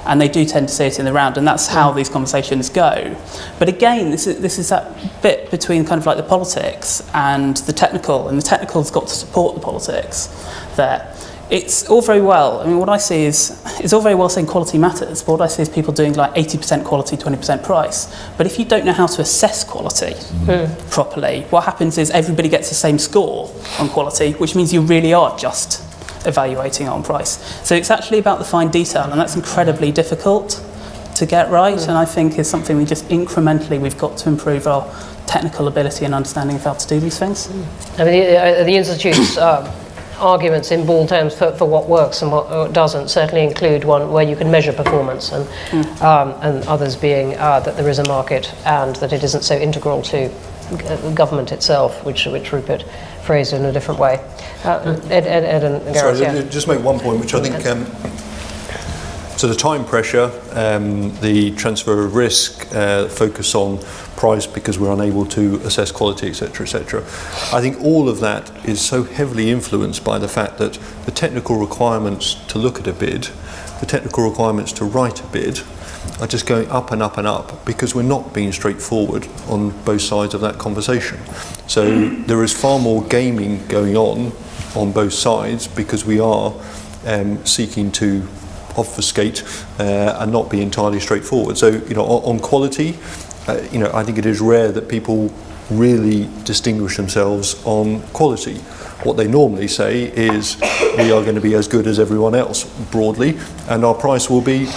And they do tend to see it in the round, and that's how these conversations go. But again, this is that bit between kind of like the politics and the technical, and the technical's got to support the politics there. It's all very well, what I see is, it's all very well saying quality matters, but what I see is people doing like 80% quality, 20% price. But if you don't know how to assess quality properly, what happens is everybody gets the same score on quality, which means you really are just evaluating on price. So it's actually about the fine detail, and that's incredibly difficult to get right, and I think is something we just incrementally, we've got to improve our technical ability and understanding of how to do these things. The Institute's arguments in bald terms for what works and what doesn't certainly include one where you can measure performance, and others being that there is a market and that it isn't so integral to government itself, which Rupert phrased in a different way. Ed and Gareth. Sorry, just make one point, which I think, so the time pressure, the transfer of risk, focus on price because we're unable to assess quality, etc., etc. I think all of that is so heavily influenced by the fact that the technical requirements to look at a bid, the technical requirements to write a bid, are just going up and up and up, because we're not being straightforward on both sides of that conversation. So there is far more gaming going on both sides, because we are seeking to obfuscate and not be entirely straightforward. So on quality, I think it is rare that people really distinguish themselves on quality. What they normally say is, we are going to be as good as everyone else broadly, and our price will be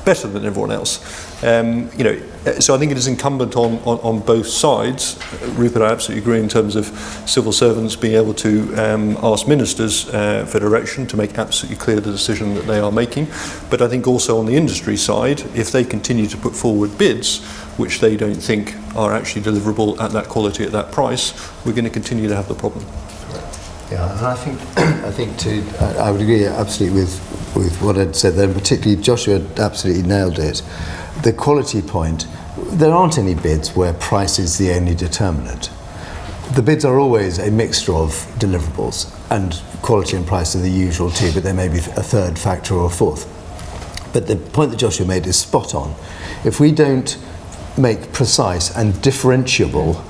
better than everyone else. So I think it is incumbent on both sides. Rupert, I absolutely agree in terms of civil servants being able to ask ministers for direction to make absolutely clear the decision that they are making. But I think also on the industry side, if they continue to put forward bids which they don't think are actually deliverable at that quality, at that price, we're going to continue to have the problem. Yeah, and I would agree absolutely with what Ed said there, and particularly Joshua absolutely nailed it. The quality point, there aren't any bids where price is the only determinant. The bids are always a mixture of deliverables, and quality and price are the usual two, but there may be a third factor or a fourth. But the point that Joshua made is spot on. If we don't make precise and differentiable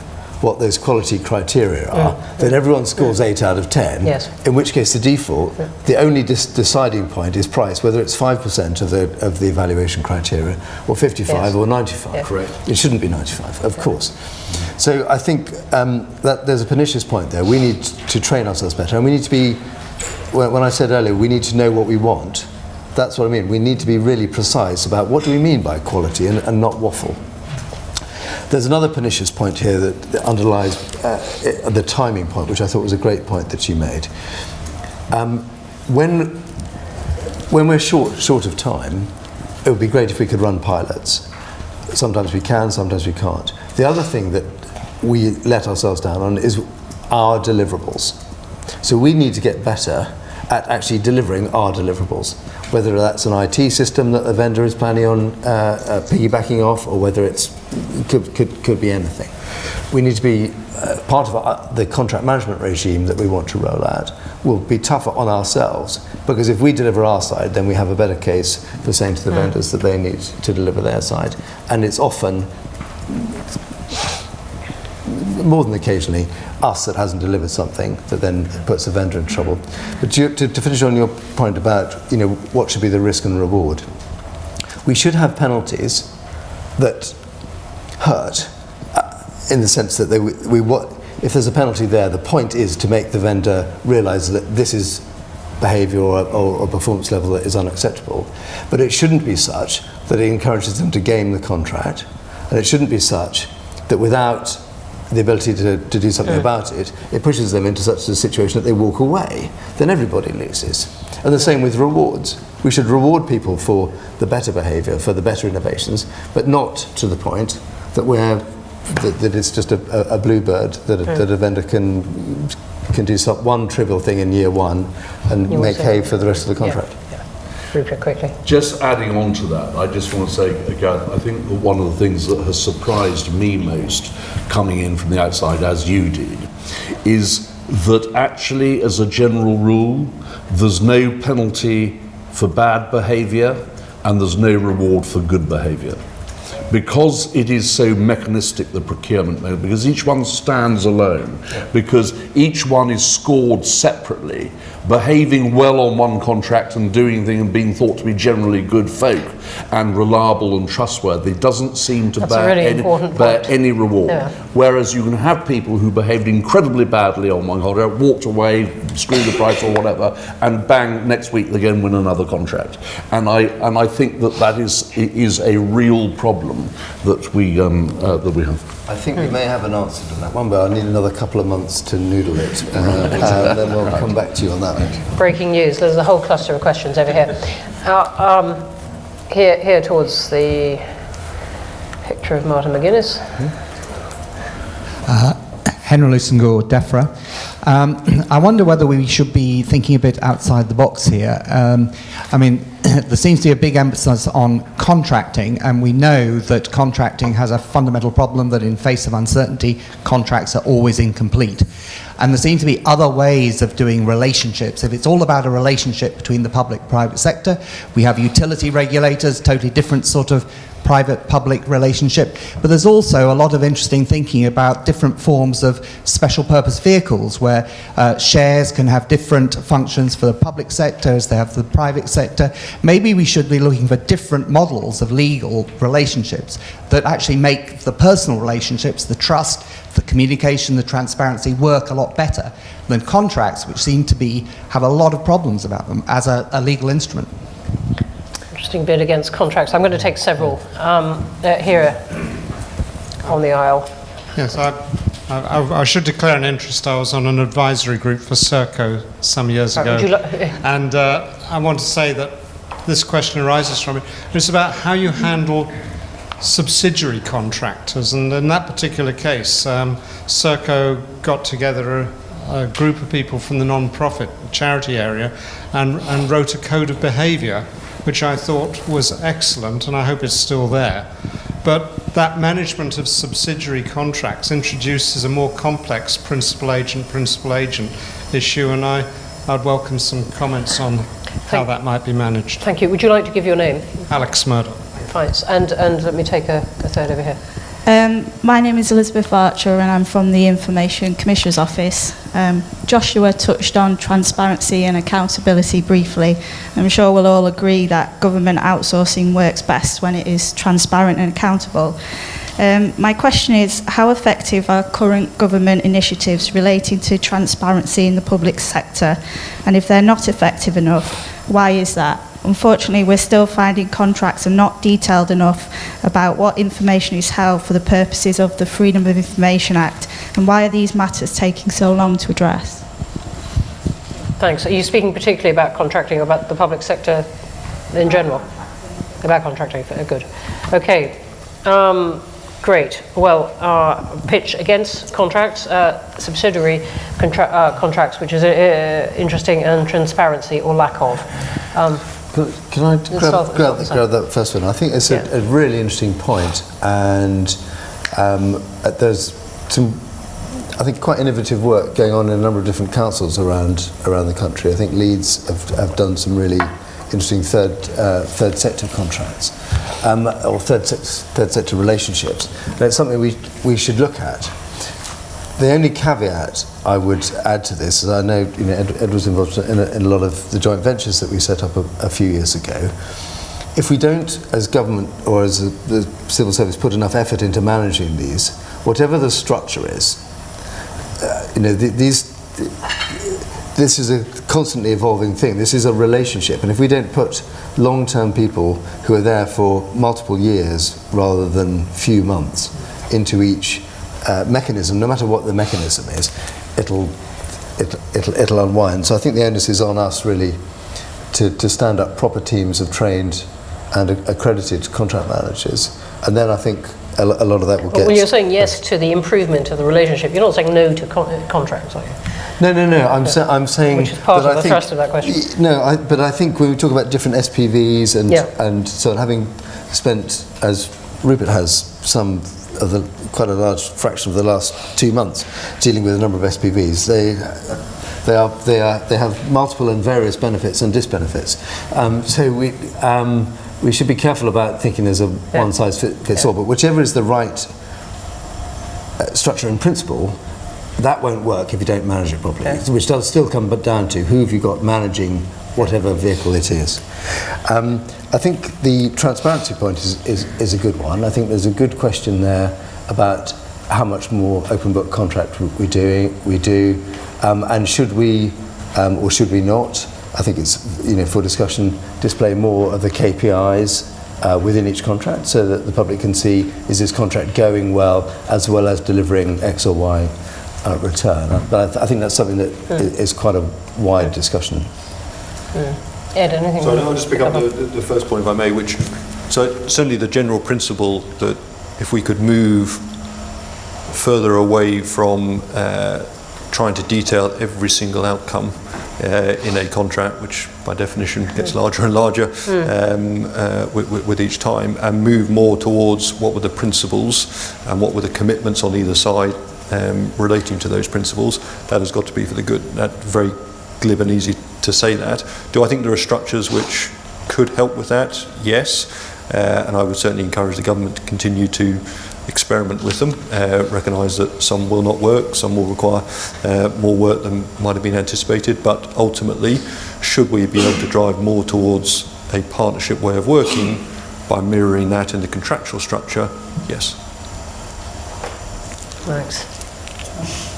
what those quality criteria are, then everyone scores 8 out of 10, Yes. in which case the default, the only deciding point is price, whether it's 5% of the evaluation criteria, or 55 Yes. or 95. Yeah. Correct. It shouldn't be 95, of course. So I think that there's a pernicious point there. We need to train ourselves better, and we need to be, when I said earlier, we need to know what we want. That's what I mean. We need to be really precise about what do we mean by quality and not waffle. There's another pernicious point here that underlies the timing point, which I thought was a great point that you made. When we're short of time, it would be great if we could run pilots. Sometimes we can, sometimes we can't. The other thing that we let ourselves down on is our deliverables. So we need to get better at actually delivering our deliverables, whether that's an IT system that the vendor is planning on piggybacking off, or whether it could be anything. We need to be part of the contract management regime that we want to roll out will be tougher on ourselves, because if we deliver our side, then we have a better case for saying to the vendors that they need to deliver their side. And it's often, more than occasionally, us that hasn't delivered something that then puts the vendor in trouble. But to finish on your point about what should be the risk and reward, we should have penalties that hurt, in the sense that if there's a penalty there, the point is to make the vendor realise that this is behaviour or performance level that is unacceptable. But it shouldn't be such that it encourages them to game the contract, and it shouldn't be such that without the ability to do something about it, it pushes them into such a situation that they walk away. Then everybody loses. And the same with rewards. We should reward people for the better behaviour, for the better innovations, but not to the point that that it's just a bluebird that a vendor can do one trivial thing in year one and make hay for the rest of the contract. Rupert, quickly. Just adding on to that, I just want to say, Gareth, I think that one of the things that has surprised me most coming in from the outside, as you did, is that actually, as a general rule, there's no penalty for bad behaviour and there's no reward for good behaviour. Because it is so mechanistic, the procurement mode, because each one stands alone, because each one is scored separately, behaving well on one contract and doing things and being thought to be generally good folk and reliable and trustworthy doesn't seem to bear any reward. Yeah. Whereas you can have people who behaved incredibly badly on one contract, walked away, screwed the price or whatever, and bang, next week they go and win another contract. And I think that is a real problem that we have. I think we may have an answer to that one, but I'll need another couple of months to noodle it. Then we'll come back to you on that. Breaking news. There's a whole cluster of questions over here. Here towards the picture of Martin McGuinness. Henry Lusengore, DEFRA. I wonder whether we should be thinking a bit outside the box here. I mean, there seems to be a big emphasis on contracting, and we know that contracting has a fundamental problem that in face of uncertainty, contracts are always incomplete. And there seem to be other ways of doing relationships. If it's all about a relationship between the public-private sector, we have utility regulators, totally different sort of private-public relationship. But there's also a lot of interesting thinking about different forms of special purpose vehicles where shares can have different functions for the public sector as they have for the private sector. Maybe we should be looking for different models of legal relationships that actually make the personal relationships, the trust, the communication, the transparency work a lot better than contracts, which seem to have a lot of problems about them as a legal instrument. Interesting bid against contracts. I'm going to take several here on the aisle. Yes, I should declare an interest. I was on an advisory group for Serco some years ago, and I want to say that this question arises from it. It's about how you handle subsidiary contractors, and in that particular case, Serco got together a group of people from the non-profit charity area and wrote a code of behaviour, which I thought was excellent, and I hope it's still there. But that management of subsidiary contracts introduces a more complex principal agent issue, and I'd welcome some comments on how that might be managed. Thank you. Would you like to give your name? Alex Murdoch. Fine. And let me take a third over here. My name is Elizabeth Archer and I'm from the Information Commissioner's Office. Joshua touched on transparency and accountability briefly. I'm sure we'll all agree that government outsourcing works best when it is transparent and accountable. My question is, how effective are current government initiatives relating to transparency in the public sector? And if they're not effective enough, why is that? Unfortunately, we're still finding contracts are not detailed enough about what information is held for the purposes of the Freedom of Information Act, and why are these matters taking so long to address? Thanks. Are you speaking particularly about contracting, or about the public sector in general? About contracting, good. Okay, great. Well, pitch against contracts, subsidiary contracts, which is interesting, and transparency or lack of. Can I grab that first one? I think it's a really interesting point, and there's some, I think, quite innovative work going on in a number of different councils around the country. I think Leeds have done some really interesting third sector contracts, or third sector relationships. And it's something we should look at. The only caveat I would add to this is, I know, Ed was involved in a lot of the joint ventures that we set up a few years ago. If we don't, as government or as the civil service, put enough effort into managing these, whatever the structure is, this is a constantly evolving thing. This is a relationship, and if we don't put long-term people who are there for multiple years rather than few months into each mechanism, no matter what the mechanism is, it'll unwind. So I think the onus is on us, really, to stand up proper teams of trained and accredited contract managers, and then I think a lot of that will get. When you're saying yes to the improvement of the relationship, you're not saying no to contracts, are you? No. I'm saying, which is part of the thrust of that question. No, but I think when we talk about different SPVs and so on, having spent, as Rupert has, quite a large fraction of the last 2 months dealing with a number of SPVs, they have multiple and various benefits and disbenefits. So we should be careful about thinking there's a one size fits all. But whichever is the right structure in principle, that won't work if you don't manage it properly. Which does still come down to who have you got managing whatever vehicle it is. I think the transparency point is a good one. I think there's a good question there about how much more open book contract we do, and should we or should we not? I think it's, for discussion, display more of the KPIs within each contract, so that the public can see, is this contract going well as delivering X or Y return. But I think that's something that is quite a wide discussion. Ed, anything? So I'll just pick up the first point, if I may, which, so certainly the general principle that if we could move further away from trying to detail every single outcome in a contract, which by definition gets larger and larger with each time, and move more towards what were the principles and what were the commitments on either side relating to those principles, that has got to be for the good. That's very glib and easy to say that. Do I think there are structures which could help with that? Yes, and I would certainly encourage the government to continue to experiment with them, recognise that some will not work, some will require more work than might have been anticipated, but ultimately, should we be able to drive more towards a partnership way of working by mirroring that in the contractual structure? Yes. Thanks.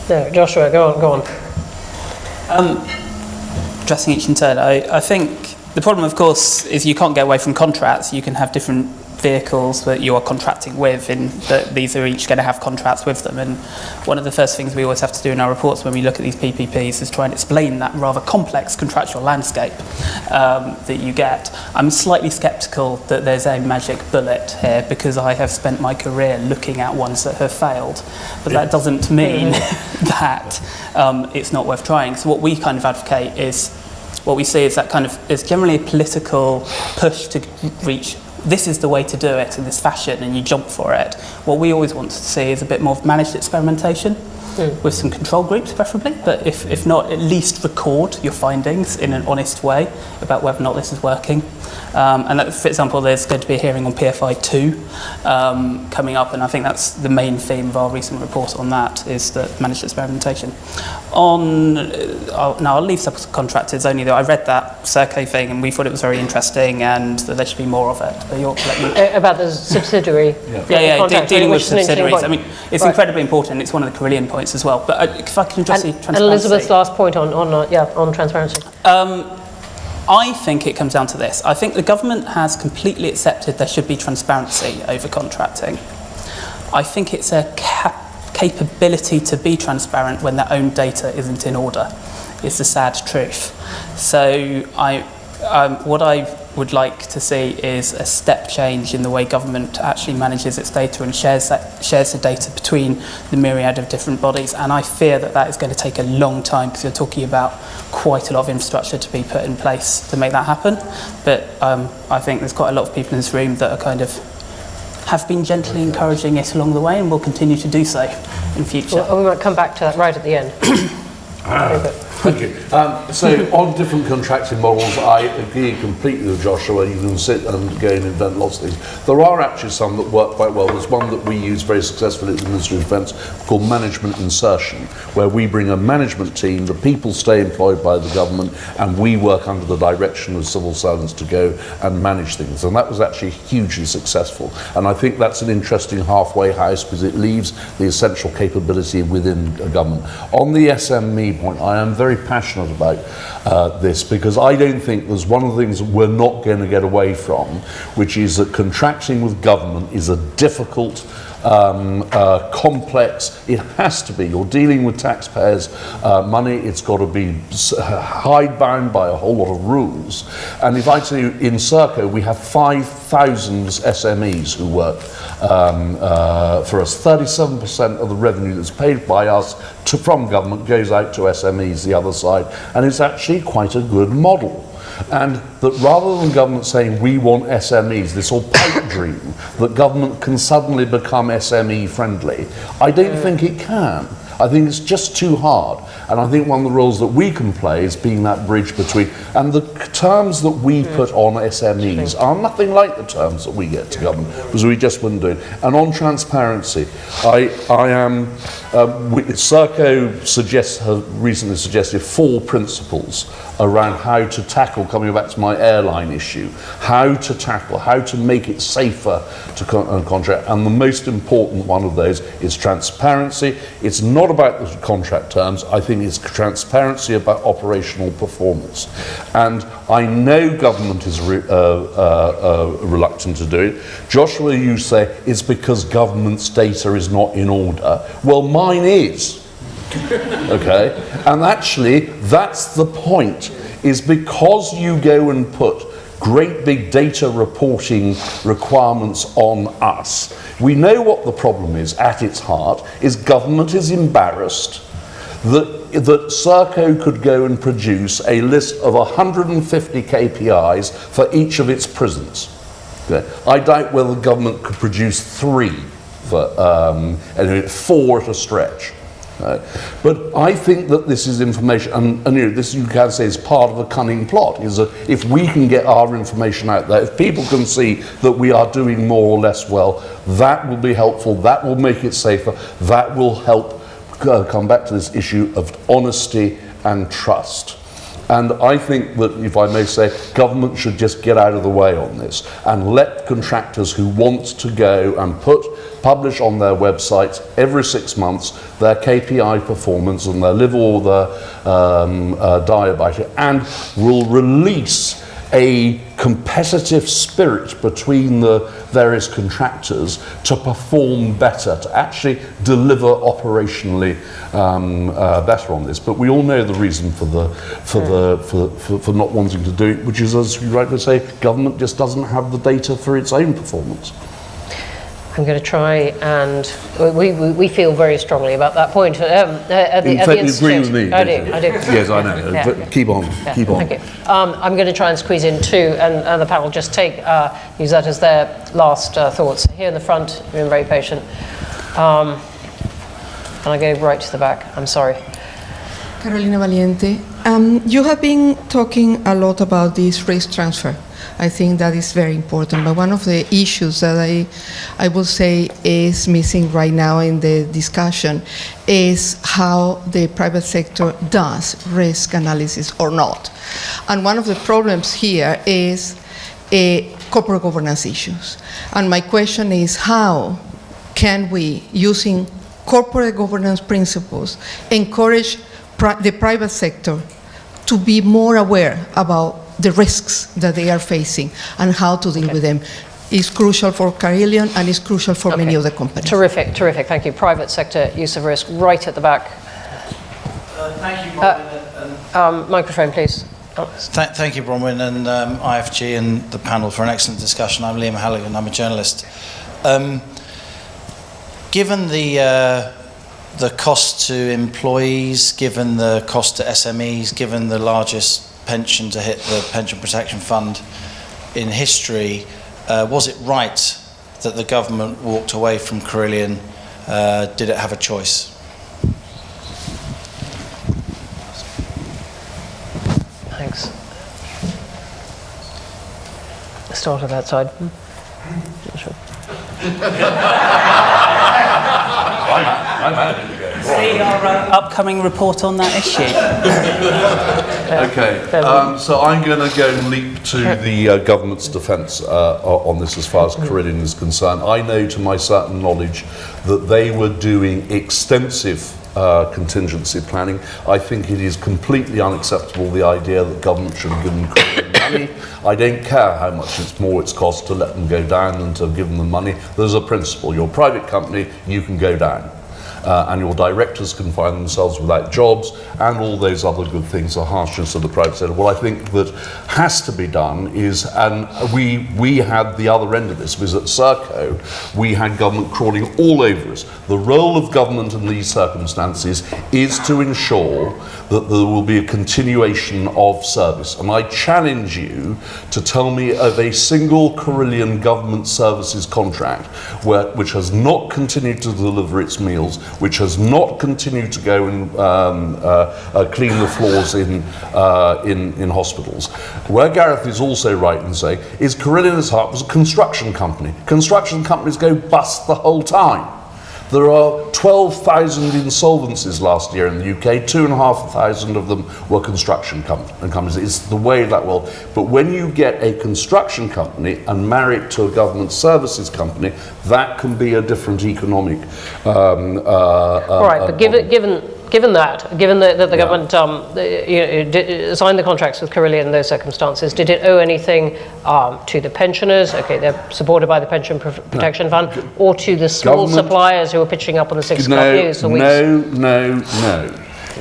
No, Joshua, go on. Addressing each in turn, I think the problem, of course, is you can't get away from contracts. You can have different vehicles that you are contracting with, and that these are each going to have contracts with them. And one of the first things we always have to do in our reports when we look at these PPPs is try and explain that rather complex contractual landscape that you get. I'm slightly sceptical that there's a magic bullet here, because I have spent my career looking at ones that have failed, but that doesn't mean that it's not worth trying. So what we kind of advocate is, what we see is that kind of is generally a political push to reach this is the way to do it in this fashion and you jump for it. What we always want to see is a bit more of managed experimentation with some control groups preferably, but if not, at least record your findings in an honest way about whether or not this is working. And that, for example, there's going to be a hearing on PFI 2 coming up, and I think that's the main theme of our recent report on that, is the managed experimentation. Now I'll leave subcontractors, only though I read that Serco thing and we thought it was very interesting and that there should be more of it. But you'll let me... About the subsidiary. Dealing with subsidiaries. I mean, it's incredibly important. It's one of the Carillion points as well. But if I can address the transparency. And Elizabeth's last point on transparency. I think it comes down to this. I think the government has completely accepted there should be transparency over contracting. I think it's a capability to be transparent when their own data isn't in order. It's the sad truth. So what I would like to see is a step change in the way government actually manages its data and shares the data between the myriad of different bodies. And I fear that that is going to take a long time, because you're talking about quite a lot of infrastructure to be put in place to make that happen. But I think there's quite a lot of people in this room that are kind of have been gently encouraging it along the way and will continue to do so in future. Well, we might come back to that right at the end. Thank you. So on different contracting models, I agree completely with Joshua. You can sit and go and invent lots of things. There are actually some that work quite well. There's one that we use very successfully at the Ministry of Defence called management insertion, where we bring a management team, the people stay employed by the government, and we work under the direction of civil servants to go and manage things. And that was actually hugely successful. And I think that's an interesting halfway house, because it leaves the essential capability within a government. On the SME point, I am very passionate about this, because I don't think there's one of the things that we're not going to get away from, which is that contracting with government is a difficult, complex. It has to be. You're dealing with taxpayers' money. It's got to be hidebound by a whole lot of rules. And if I tell you, in Serco we have 5,000 SMEs who work for us. 37% of the revenue that's paid by us from government goes out to SMEs, the other side, and it's actually quite a good model. And that rather than government saying we want SMEs, this whole pipe dream that government can suddenly become SME friendly, I don't think it can. I think it's just too hard. And I think one of the roles that we can play is being that bridge between, and the terms that we put on SMEs are nothing like the terms that we get to government, because we just wouldn't do it. And on transparency, Serco recently suggested 4 principles around how to tackle, coming back to my airline issue, how to make it safer to contract. And the most important one of those is transparency. It's not about the contract terms. I think it's transparency about operational performance. And I know government is reluctant to do it. Joshua, you say it's because government's data is not in order. Well, mine is. Okay? And actually, that's the point, is because you go and put great big data reporting requirements on us. We know what the problem is at its heart, is government is embarrassed that Serco could go and produce a list of 150 KPIs for each of its prisons. Okay. I doubt whether the government could produce 3, and 4 at a stretch. But I think that this is information, and this you can say is part of a cunning plot, is that if we can get our information out there, if people can see that we are doing more or less well, that will be helpful, that will make it safer, that will help come back to this issue of honesty and trust. And I think that, if I may say, government should just get out of the way on this and let contractors who want to go and publish on their websites every 6 months their KPI performance and their live or their die about it, and will release a competitive spirit between the various contractors to perform better, to actually deliver operationally better on this. But we all know the reason for not wanting to do it, which is, as you rightly say, government just doesn't have the data for its own performance. I'm going to try and we feel very strongly about that point. In fact, you agree with me. I do. Yes, I know. Yeah. But keep on. Keep on. Thank you. I'm going to try and squeeze in two, and the panel just use that as their last thoughts. Here in the front, you've been very patient. And I go right to the back. I'm sorry. Carolina Valiente. You have been talking a lot about this risk transfer. I think that is very important. But one of the issues that I will say is missing right now in the discussion is how the private sector does risk analysis or not. And one of the problems here is corporate governance issues. And my question is, how can we, using corporate governance principles, encourage the private sector to be more aware about the risks that they are facing and how to deal with them? Is crucial for Carillion and is crucial for many other companies. Terrific. Thank you. Private sector use of risk, right at the back. Thank you, microphone, please. Thank you, Bronwen, and IFG and the panel for an excellent discussion. I'm Liam Halligan. I'm a journalist. Given the cost to employees, given the cost to SMEs, given the largest pension to hit the Pension Protection Fund in history, was it right that the government walked away from Carillion? Did it have a choice? Thanks. Start with that side. See our upcoming report on that issue. Okay, so I'm going to go and leap to the government's defence on this as far as Carillion is concerned. I know to my certain knowledge that they were doing extensive contingency planning. I think it is completely unacceptable, the idea that government should have given Carillion money. I don't care how much it's cost to let them go down than to give them the money. There's a principle. You're a private company, you can go down. And your directors can find themselves without jobs, and all those other good things, the harshness of the private sector. What I think that has to be done is, and we had the other end of this, because at Serco, we had government crawling all over us. The role of government in these circumstances is to ensure that there will be a continuation of service. And I challenge you to tell me of a single Carillion government services contract which has not continued to deliver its meals, which has not continued to go and clean the floors in hospitals. Where Gareth is also right in saying is Carillion at heart was a construction company. Construction companies go bust the whole time. There are 12,000 insolvencies last year in the UK, 2,500 of them were construction companies. It's the way that will. But when you get a construction company and marry it to a government services company, that can be a different economic. All right, but given that the government signed the contracts with Carillion in those circumstances, did it owe anything to the pensioners? Okay, they're supported by the Pension Protection Fund, or to the small suppliers who are pitching up on the 6 o'clock news for weeks? No.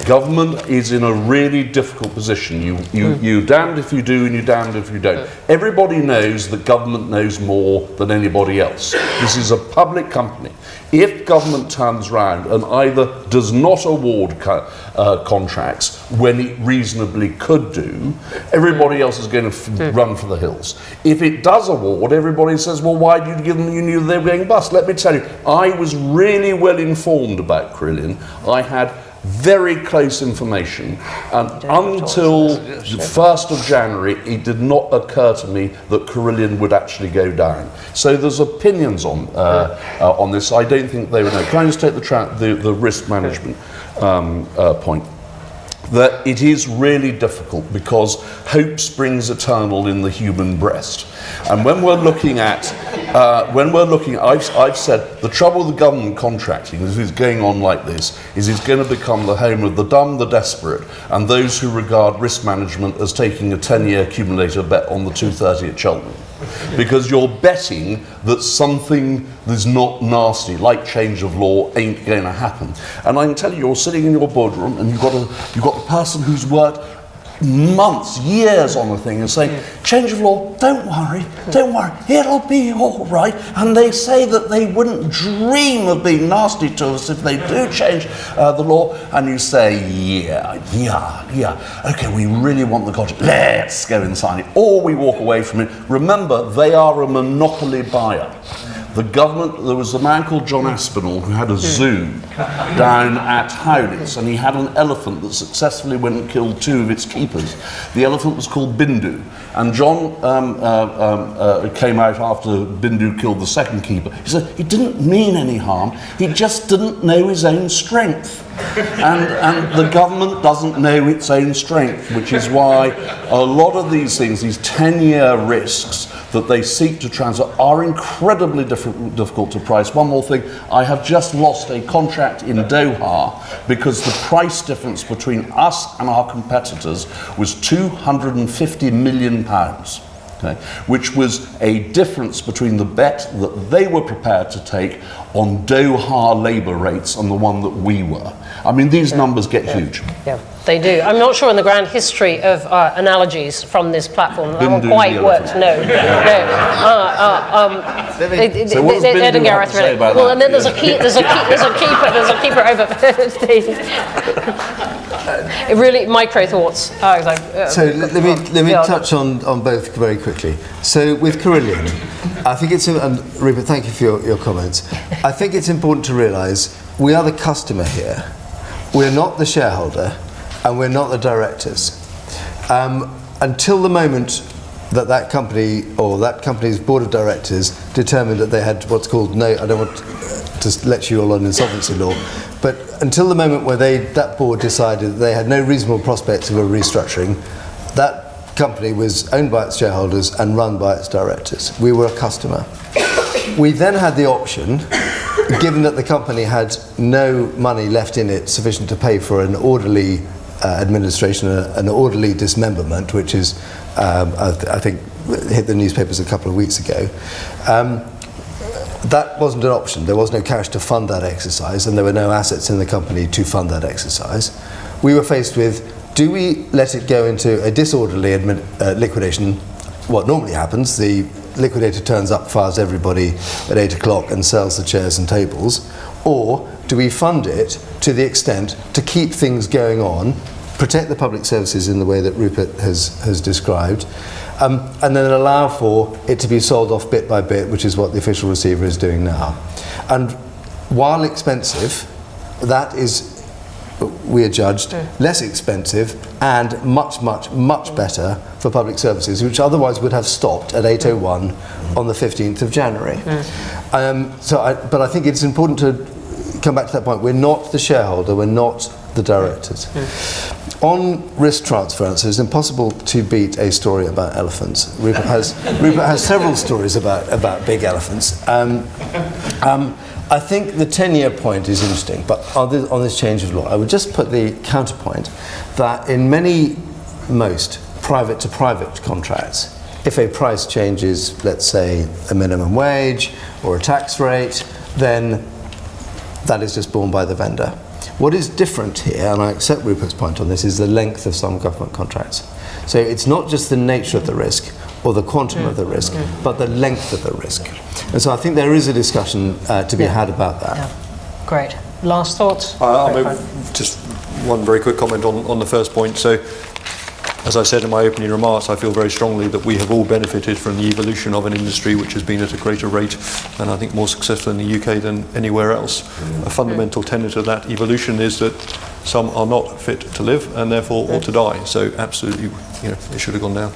Government is in a really difficult position. You damned if you do and you damned if you don't. Everybody knows that government knows more than anybody else. This is a public company. If government turns round and either does not award contracts when it reasonably could do, everybody else is going to run for the hills. If it does award, everybody says, well, why did you give them, you knew they were going bust? Let me tell you, I was really well informed about Carillion. I had very close information, and until the 1st of January it did not occur to me that Carillion would actually go down. So there's opinions on this. I don't think they would know. Can I just take the risk management point? That it is really difficult because hope springs eternal in the human breast. And when we're looking at, I've said the trouble with the government contracting is going on like this, is it's going to become the home of the dumb, the desperate, and those who regard risk management as taking a 10-year accumulator bet on the 230 at Cheltenham. Because you're betting that something that's not nasty, like change of law, ain't going to happen. And I can tell you, you're sitting in your boardroom and you've got the person who's worked months, years on the thing and saying, change of law, don't worry, it'll be all right. And they say that they wouldn't dream of being nasty to us if they do change the law. And you say, yeah, okay, we really want the contract, let's go and sign it. Or we walk away from it. Remember, they are a monopoly buyer. The government, there was a man called John Aspinall who had a zoo down at Howlitz, and he had an elephant that successfully went and killed 2 of its keepers. The elephant was called Bindu, and John came out after Bindu killed the second keeper. He said he didn't mean any harm, he just didn't know his own strength. And the government doesn't know its own strength, which is why a lot of these things, these 10-year risks that they seek to transfer, are incredibly difficult to price. One more thing, I have just lost a contract in Doha because the price difference between us and our competitors was £250 million. Okay, which was a difference between the bet that they were prepared to take on Doha labour rates and the one that we were. I mean, these numbers get huge. Yeah, they do. I'm not sure in the grand history of analogies from this platform that one quite works. No. So what does Bindu and Gareth have to say about well, that? and then there's a keeper over 15. It really micro thoughts. So let me touch on both very quickly. So with Carillion, I think it's, and Rupert, thank you for your comments. I think it's important to realise we are the customer here. We're not the shareholder, and we're not the directors. Until the moment that company or that company's board of directors determined that they had what's called no, I don't want to let you all on insolvency law, but until the moment where that board decided that they had no reasonable prospects of a restructuring, that company was owned by its shareholders and run by its directors. We were a customer. We then had the option, given that the company had no money left in it sufficient to pay for an orderly administration, an orderly dismemberment, which is, I think, hit the newspapers a couple of weeks ago. That wasn't an option. There was no cash to fund that exercise, and there were no assets in the company to fund that exercise. We were faced with, do we let it go into a disorderly liquidation? What normally happens, the liquidator turns up, fires everybody at 8 o'clock and sells the chairs and tables, or do we fund it to the extent to keep things going on, protect the public services in the way that Rupert has described, and then allow for it to be sold off bit by bit, which is what the official receiver is doing now. And while expensive, that is, we are judged, less expensive and much, much, much better for public services, which otherwise would have stopped at 8:01 on the 15th of January. But I think it's important to come back to that point. We're not the shareholder, we're not the directors. On risk transference, it's impossible to beat a story about elephants. Rupert has several stories about big elephants. I think the 10-year point is interesting, but on this change of law, I would just put the counterpoint that in most private-to-private contracts, if a price changes, let's say, a minimum wage or a tax rate, then that is just borne by the vendor. What is different here, and I accept Rupert's point on this, is the length of some government contracts. So it's not just the nature of the risk or the quantum of the risk, but the length of the risk. And so I think there is a discussion to be had about that. Yeah. Great. Last thoughts? Just one very quick comment on the first point. So, as I said in my opening remarks, I feel very strongly that we have all benefited from the evolution of an industry which has been at a greater rate and I think more successful in the UK than anywhere else. A fundamental tenet of that evolution is that some are not fit to live and therefore ought to die. So absolutely, it should have gone down.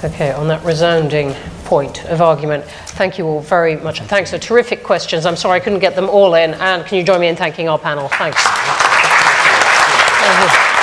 Okay, on that resounding point of argument, thank you all very much. Thanks for terrific questions. I'm sorry I couldn't get them all in, and can you join me in thanking our panel? Thanks. Thank you.